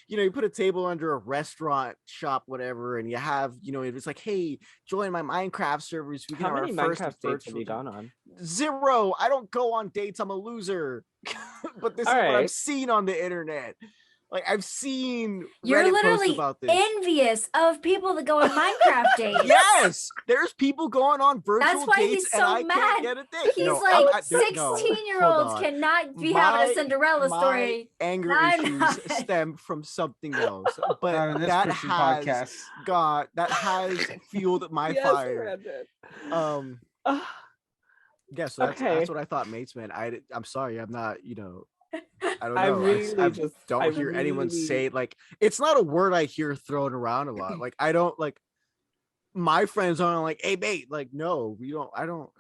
You put a table under a restaurant shop, whatever, and you have, it's like, hey, join my Minecraft servers. We can How have many our first Minecraft dates have virtual you gone on? 0. I don't go on dates. I'm a loser. But this is what I've Alright. seen on the internet. Like I've seen You're Reddit posts literally about this. envious of people that go on Minecraft dates. Yes, there's people going on virtual why dates, he's and so I mad. can't get a date. He's No, like, no, 16-year-olds hold on. cannot be having a Cinderella My story. anger I'm issues not. stem from something else, but On this that Christian has fueled my Yes, fire. Brandon. Yeah, so that's Okay. what I thought, mates, man. I'm sorry, I'm not, I don't know. I I really don't hear anyone say it. Like, it's not a word I hear thrown around a lot. Like, I don't like my friends aren't like, hey, mate, like, no, I don't.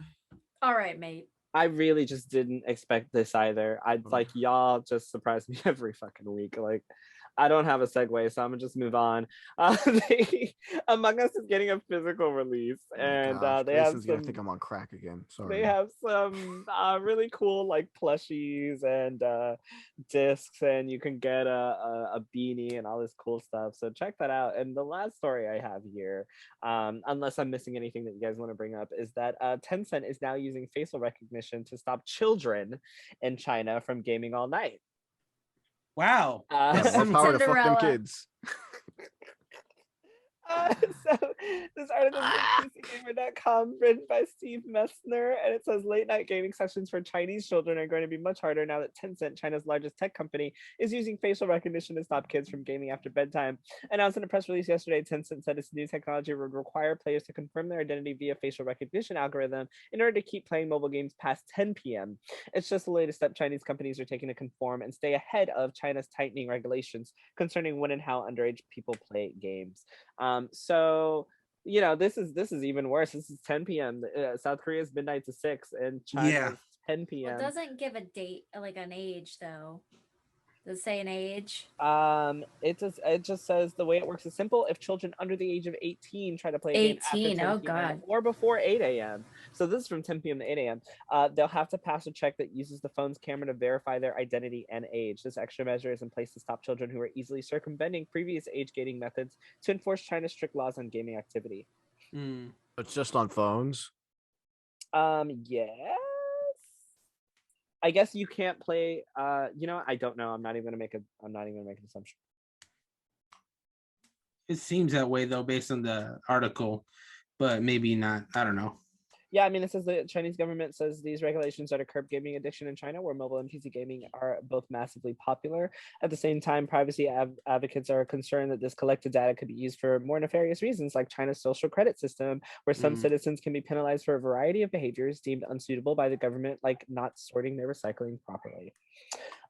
All right, mate. I really just didn't expect this either. I'd like y'all just surprise me every fucking week. Like, I don't have a segue, so I'm gonna just move on. Among Us is getting a physical release, and they have Grayson's some. gonna think I'm on crack again. Sorry. They have some really cool like plushies and discs, and you can get a beanie and all this cool stuff. So check that out. And the last story I have here, unless I'm missing anything that you guys want to bring up, is that Tencent is now using facial recognition to stop children in China from gaming all night. Wow. Yeah, more power to fuck them Cinderella. kids. So this article is from PCGamer.com, written by Steve Messner, and it says late night gaming sessions for Chinese children are going to be much harder now that Tencent, China's largest tech company, is using facial recognition to stop kids from gaming after bedtime. Announced in a press release yesterday, Tencent said its new technology would require players to confirm their identity via facial recognition algorithm in order to keep playing mobile games past 10 p.m. It's just the latest step Chinese companies are taking to conform and stay ahead of China's tightening regulations concerning when and how underage people play games. So this is even worse. This is 10 p.m. South Korea's midnight to 6, and China's 10 p.m. Well, it doesn't give a date, like an age, though. Does it say an age? It just says the way it works is simple. If children under the age of 18 try to play a game after 10 18, oh p.m. god. or before 8 a.m. So this is from 10 p.m. to 8 a.m. They'll have to pass a check that uses the phone's camera to verify their identity and age. This extra measure is in place to stop children who are easily circumventing previous age gating methods to enforce China's strict laws on gaming activity. It's just on phones. Yes. I guess you can't play. I don't know. I'm not even gonna make an assumption. It seems that way though, based on the article, but maybe not. I don't know. Yeah, I mean, it says the Chinese government says these regulations are to curb gaming addiction in China, where mobile and PC gaming are both massively popular. At the same time, privacy advocates are concerned that this collected data could be used for more nefarious reasons, like China's social credit system, where some citizens can be penalized for a variety of behaviors deemed unsuitable by the government, like not sorting their recycling properly.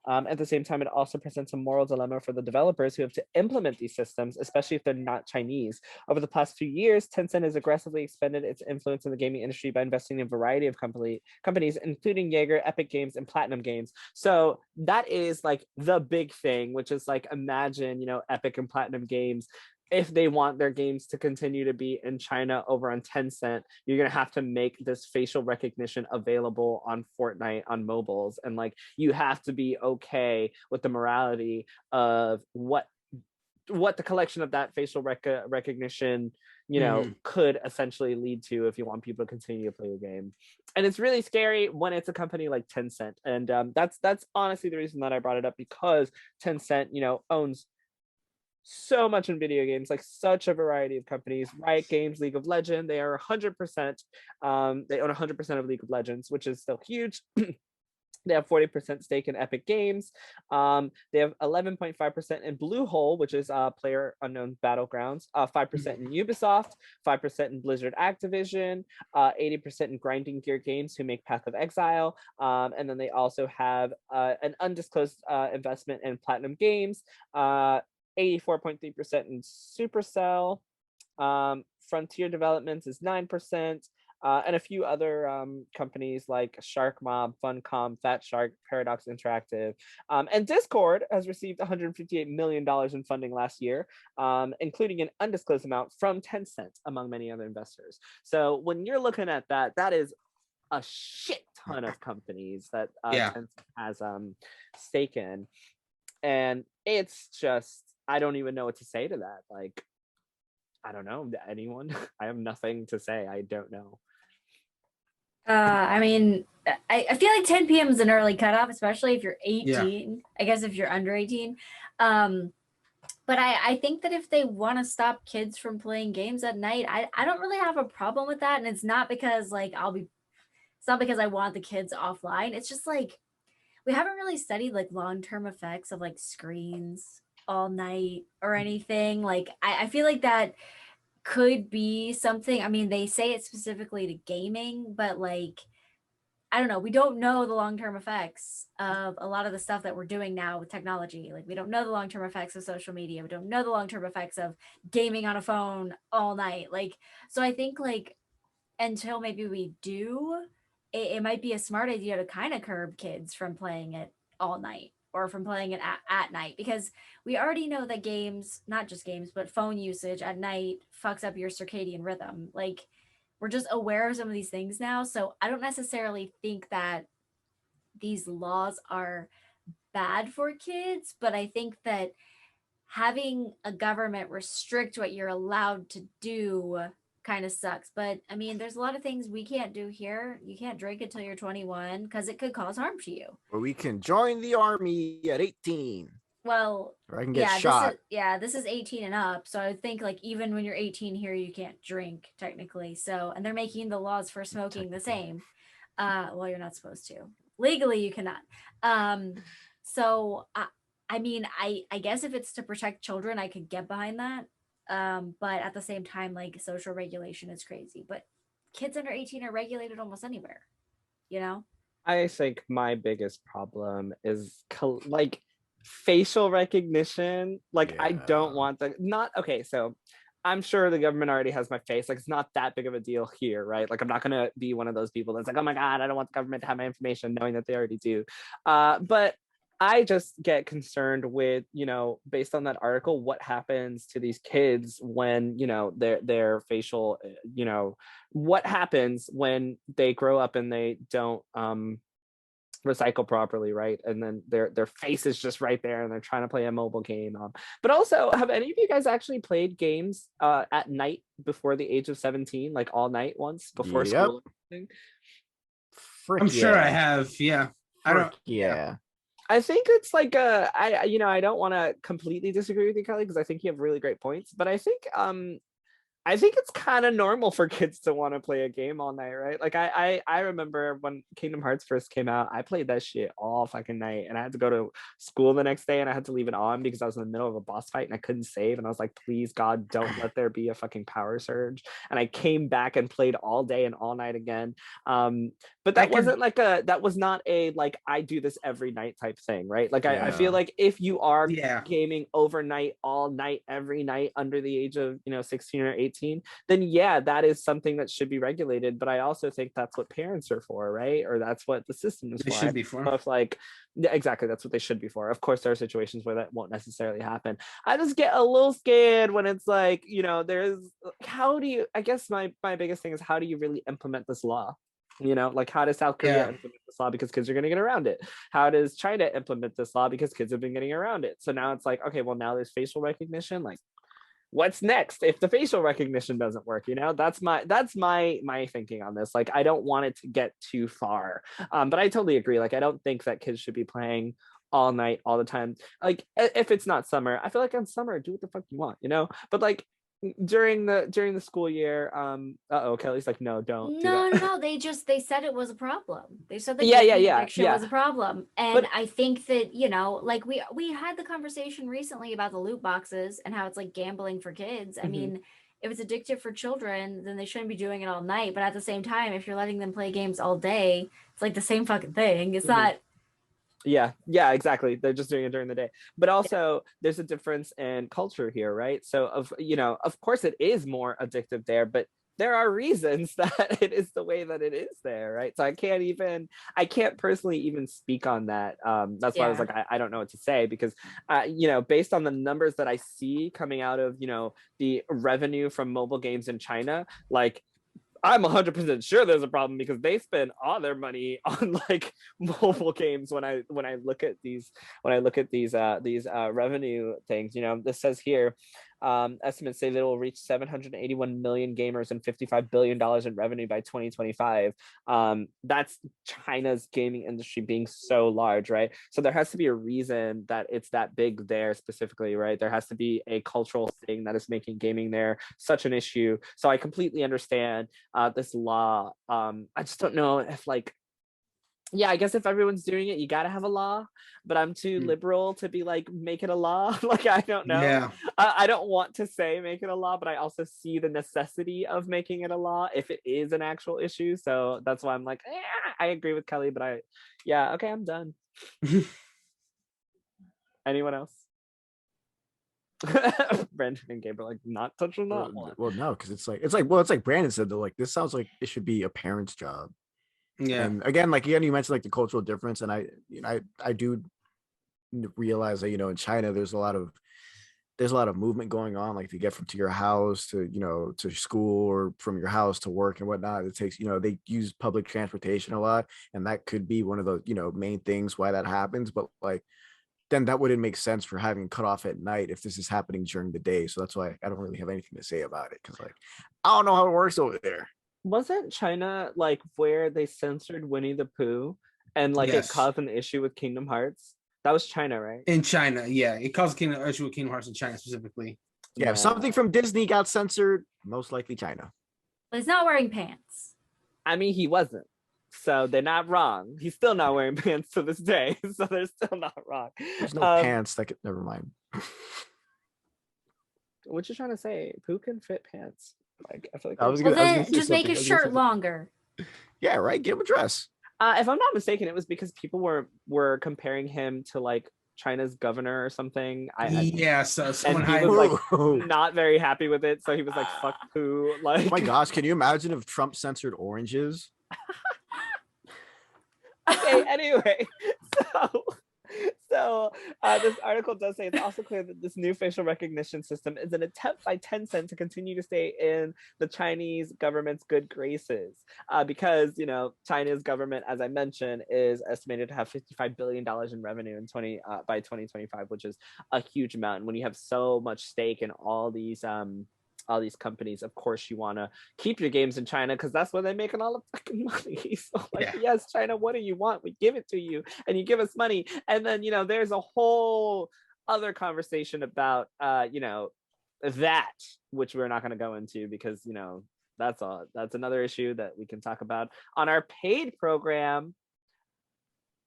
At the same time, it also presents a moral dilemma for the developers who have to implement these systems, especially if they're not Chinese. Over the past few years, Tencent has aggressively expanded its influence in the gaming industry by investing in a variety of companies, including Jaeger, Epic Games, and Platinum Games. So that is like the big thing, which is like, imagine, Epic and Platinum Games, if they want their games to continue to be in China over on Tencent, you're going to have to make this facial recognition available on Fortnite on mobiles. And like, you have to be okay with the morality of what what the collection of that facial recognition, could essentially lead to if you want people to continue to play your game. And it's really scary when it's a company like Tencent. And that's honestly the reason that I brought it up, because Tencent, owns so much in video games, like such a variety of companies. Riot Games, League of Legends, they are 100%, they own 100% of League of Legends, which is still huge. They have 40% stake in Epic Games. They have 11.5% in Bluehole, which is Player Unknown Battlegrounds, 5% in Ubisoft, 5% in Blizzard Activision, 80% in Grinding Gear Games, who make Path of Exile. And then they also have an undisclosed investment in Platinum Games, 84.3% in Supercell. Frontier Developments is 9%. And a few other companies like Shark Mob, Funcom, Fat Shark, Paradox Interactive. And Discord has received $158 million in funding last year, including an undisclosed amount from Tencent, among many other investors. So when you're looking at that, that is a shit ton of companies that Tencent has stake in. And it's just, I don't even know what to say to that. Like, I don't know, anyone? I have nothing to say. I don't know. I mean, I feel like 10 p.m. is an early cutoff, especially if you're 18. Yeah. I guess if you're under 18. But I think that if they want to stop kids from playing games at night, I don't really have a problem with that. And it's not because it's not because I want the kids offline. It's just like, we haven't really studied like long-term effects of like screens all night or anything. Like, I feel like that could be something. I mean, they say it specifically to gaming, but like, I don't know. We don't know the long-term effects of a lot of the stuff that we're doing now with technology. Like, we don't know the long-term effects of social media. We don't know the long-term effects of gaming on a phone all night. Like, so I think like until maybe we do, it might be a smart idea to kind of curb kids from playing it all night or from playing it at night, because we already know that games, not just games, but phone usage at night fucks up your circadian rhythm. Like, we're just aware of some of these things now. So I don't necessarily think that these laws are bad for kids, but I think that having a government restrict what you're allowed to do kind of sucks. But I mean, there's a lot of things we can't do here. You can't drink until you're 21 because it could cause harm to you. Or we can join the army at 18. Well, or I can get shot. This is 18 and up. So I would think like even when you're 18 here, you can't drink technically. So, and they're making the laws for smoking the same. Well, you're not supposed to. Legally, you cannot. So I mean, I guess if it's to protect children, I could get behind that. But at the same time, like, social regulation is crazy. But kids under 18 are regulated almost anywhere, you know? I think my biggest problem is like facial recognition. Like, I don't want okay, so I'm sure the government already has my face. Like, it's not that big of a deal here, right? Like, I'm not going to be one of those people that's like, oh my God, I don't want the government to have my information, knowing that they already do. But I just get concerned with, based on that article, what happens to these kids when, their facial, what happens when they grow up and they don't recycle properly, right? And then their face is just right there and they're trying to play a mobile game. But also, have any of you guys actually played games at night before the age of 17, like all night once before school? I'm sure I have. Yeah. I think it's like I don't want to completely disagree with you, Kelly, because I think you have really great points. But I think it's kind of normal for kids to want to play a game all night, right? Like I remember when Kingdom Hearts first came out, I played that shit all fucking night, and I had to go to school the next day, and I had to leave it on because I was in the middle of a boss fight and I couldn't save, and I was like, please God, don't let there be a fucking power surge. And I came back and played all day and all night again. But that was not a like I do this every night type thing, right? Like I feel like if you are gaming overnight, all night, every night under the age of 16 or 18, then that is something that should be regulated. But I also think that's what parents are for, right? Or that's what the system is for. Should be for. Exactly, that's what they should be for. Of course, there are situations where that won't necessarily happen. I just get a little scared when it's like, there's, how do you, I guess my biggest thing is, how do you really implement this law? You know, like how does South Korea implement this law because kids are going to get around it? How does China implement this law because kids have been getting around it? So now it's like, okay, well now there's facial recognition. Like, what's next if the facial recognition doesn't work? You know, that's my thinking on this. Like, I don't want it to get too far, but I totally agree. Like, I don't think that kids should be playing all night all the time. Like, if it's not summer, I feel like on summer, do what the fuck you want, you know. But like during the school year, Kelly's like, no, don't do that. No, they said it was a problem. They said that addiction was a problem. And I think that, you know, like we had the conversation recently about the loot boxes and how it's like gambling for kids. I mean, if it's addictive for children, then they shouldn't be doing it all night. But at the same time, if you're letting them play games all day, it's like the same fucking thing. It's not. Yeah, exactly. They're just doing it during the day. But also there's a difference in culture here, right? So of course it is more addictive there, but there are reasons that it is the way that it is there, right? So I can't personally even speak on that. That's why I was like, I don't know what to say, because you know, based on the numbers that I see coming out of, you know, the revenue from mobile games in China, like I'm 100% sure there's a problem, because they spend all their money on like mobile games. When I look at these revenue things, you know, this says here, estimates say they will reach 781 million gamers and $55 billion in revenue by 2025. That's China's gaming industry being so large, right? So there has to be a reason that it's that big there specifically, right? There has to be a cultural thing that is making gaming there such an issue. So I completely understand this law. I just don't know if like, I guess if everyone's doing it, you gotta have a law, but I'm too liberal to be like, make it a law. Like, I don't know. I don't want to say make it a law, but I also see the necessity of making it a law if it is an actual issue. So that's why I'm like, I agree with Kelly, but okay, I'm done. Anyone else? Brandon and Gabriel like, not touching that one. Well, no, because it's like Brandon said though, like this sounds like it should be a parent's job. Yeah. And again, you mentioned like the cultural difference, and I do realize that, you know, in China there's a lot of movement going on, like to get from to your house to, you know, to school, or from your house to work and whatnot. It takes, you know, they use public transportation a lot, and that could be one of the, you know, main things why that happens. But like, then that wouldn't make sense for having cut off at night if this is happening during the day. So that's why I don't really have anything to say about it, because like, I don't know how it works over there. Wasn't China like where they censored Winnie the Pooh and like it caused an issue with Kingdom Hearts? That was China, right? In China, yeah, it caused an issue with Kingdom Hearts in China specifically. Yeah, if something from Disney got censored, most likely China. He's not wearing pants. I mean, he wasn't, so they're not wrong. He's still not wearing pants to this day, so they're still not wrong. There's no pants that could. Never mind. What you trying to say? Pooh can fit pants. Like, I feel like then just make his shirt longer. Yeah, right. Give him a dress. If I'm not mistaken, it was because people were comparing him to like China's governor or something. So someone he was like not very happy with it, so he was like, "Fuck Pooh!" Like, oh my gosh, can you imagine if Trump censored oranges? Okay. Anyway, so this article does say it's also clear that this new facial recognition system is an attempt by Tencent to continue to stay in the Chinese government's good graces, because, you know, China's government, as I mentioned, is estimated to have $55 billion in revenue in by 2025, which is a huge amount. And when you have so much stake in all these companies, of course you want to keep your games in China, because that's where they're making all the fucking money. So like, yes, China, what do you want? We give it to you, and you give us money. And then, you know, there's a whole other conversation about you know, that, which we're not going to go into, because, you know, that's another issue that we can talk about on our paid program,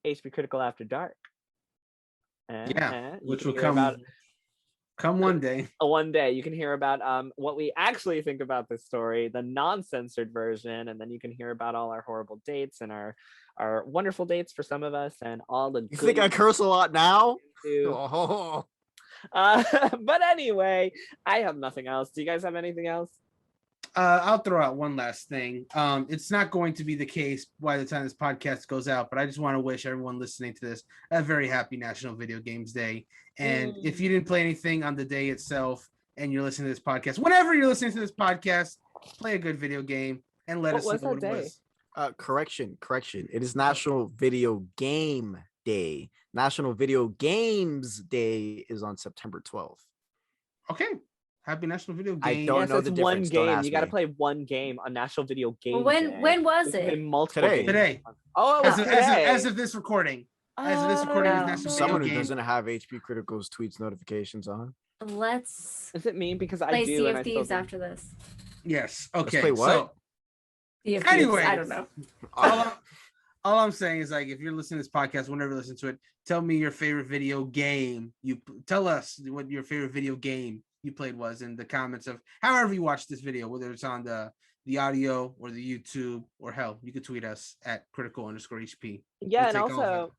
HP Critical After Dark. Which will come Come one day. One day you can hear about what we actually think about this story, the non-censored version, and then you can hear about all our horrible dates and our wonderful dates for some of us, and all the. You think I curse a lot now? Oh. But anyway, I have nothing else. Do you guys have anything else? I'll throw out one last thing. It's not going to be the case by the time this podcast goes out, but I just want to wish everyone listening to this a very happy National Video Games Day. And if you didn't play anything on the day itself and you're listening to this podcast, whenever you're listening to this podcast, play a good video game and let us know what it was. Correction. It is National Video Game Day. National Video Games Day is on September 12th. Okay. Happy National Video Game. I don't know it's the one difference. Don't game. ask You got to me. play one game on National Video Game Well, Day. when was There's been it? multiple Today. games. Today. Oh, it was today. As of this recording. As of this recording, it's National Someone Video who Game. doesn't have HP Critical's tweets notifications on. Let's Is it me? Because I play do. Sea and of I still Thieves don't. after this. Yes. Let's Okay. play what? So Sea of Anyway. Thieves. I don't know. all I'm saying is, like, if you're listening to this podcast, whenever you listen to it, tell me your favorite video game. Tell us what your favorite video game you played was in the comments of however you watch this video, whether it's on the audio or the YouTube, or hell, you could tweet us at critical_HP. Yeah, We'll and take all of also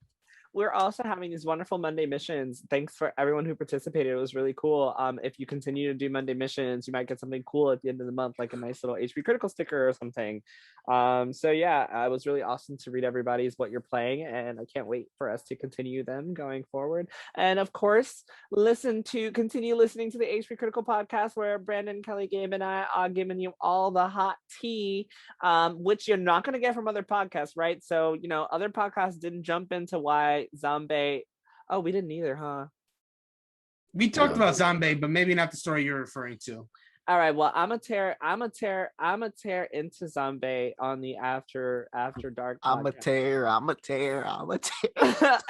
we're also having these wonderful Monday missions. Thanks for everyone who participated. It was really cool. If you continue to do Monday missions, you might get something cool at the end of the month, like a nice little HP Critical sticker or something. So yeah, it was really awesome to read everybody's what you're playing, and I can't wait for us to continue them going forward. And of course, continue listening to the HP Critical podcast, where Brandon, Kelly, Gabe, and I are giving you all the hot tea, which you're not going to get from other podcasts, right? So, other podcasts didn't jump into why Zombie. Oh, we didn't either, huh? We talked about Zombie, but maybe not the story you're referring to. All right, well, I'm a tear into Zombie on the after dark podcast. I'm a tear.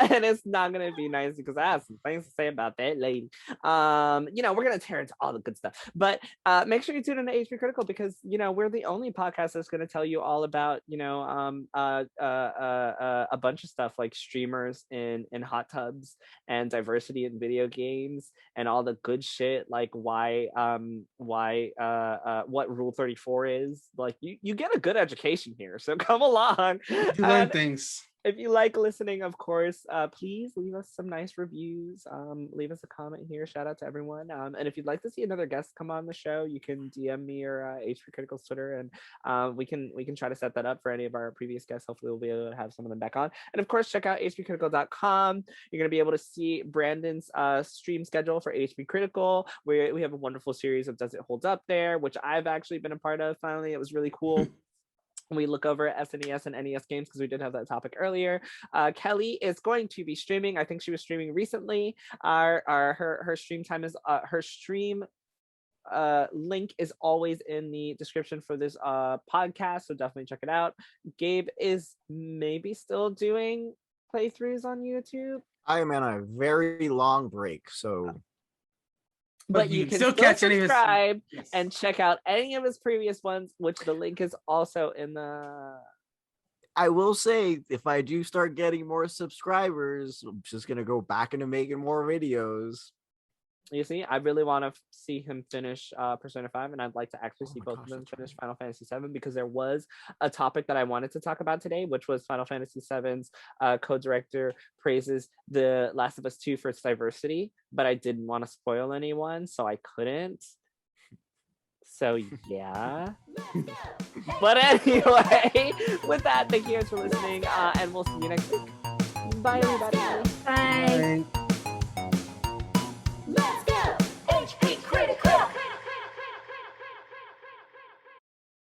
And it's not gonna be nice because I have some things to say about that lady. We're gonna tear into all the good stuff, but make sure you tune in to HP Critical, because we're the only podcast that's gonna tell you all about a bunch of stuff, like streamers in hot tubs and diversity in video games and all the good shit, like why what Rule 34 is. Like, you get a good education here, so come along. You learn things. If you like listening, of course, please leave us some nice reviews. Leave us a comment here. Shout out to everyone. And if you'd like to see another guest come on the show, you can DM me or HP Critical's Twitter, and we can try to set that up for any of our previous guests. Hopefully, we'll be able to have some of them back on. And of course, check out hpcritical.com. You're going to be able to see Brandon's stream schedule for HP Critical, where we have a wonderful series of Does It Hold Up there, which I've actually been a part of. Finally, it was really cool. We look over SNES and NES games, because we did have that topic earlier. Kelly is going to be streaming. I think she was streaming recently. Her stream time is her stream link is always in the description for this podcast, so definitely check it out. Gabe is maybe still doing playthroughs on YouTube. I am on a very long break, so. But you can still catch subscribe and check out any of his previous ones, which the link is also in the. I will say, if I do start getting more subscribers, I'm just gonna go back into making more videos. You see, I really want to see him finish Persona 5, and I'd like to actually see both of them finish Final Fantasy VII, because there was a topic that I wanted to talk about today, which was Final Fantasy VII's co-director praises The Last of Us 2 for its diversity, but I didn't want to spoil anyone, so I couldn't. So yeah. But anyway, with that, thank you guys for listening, and we'll see you next week. Bye, everybody. Bye.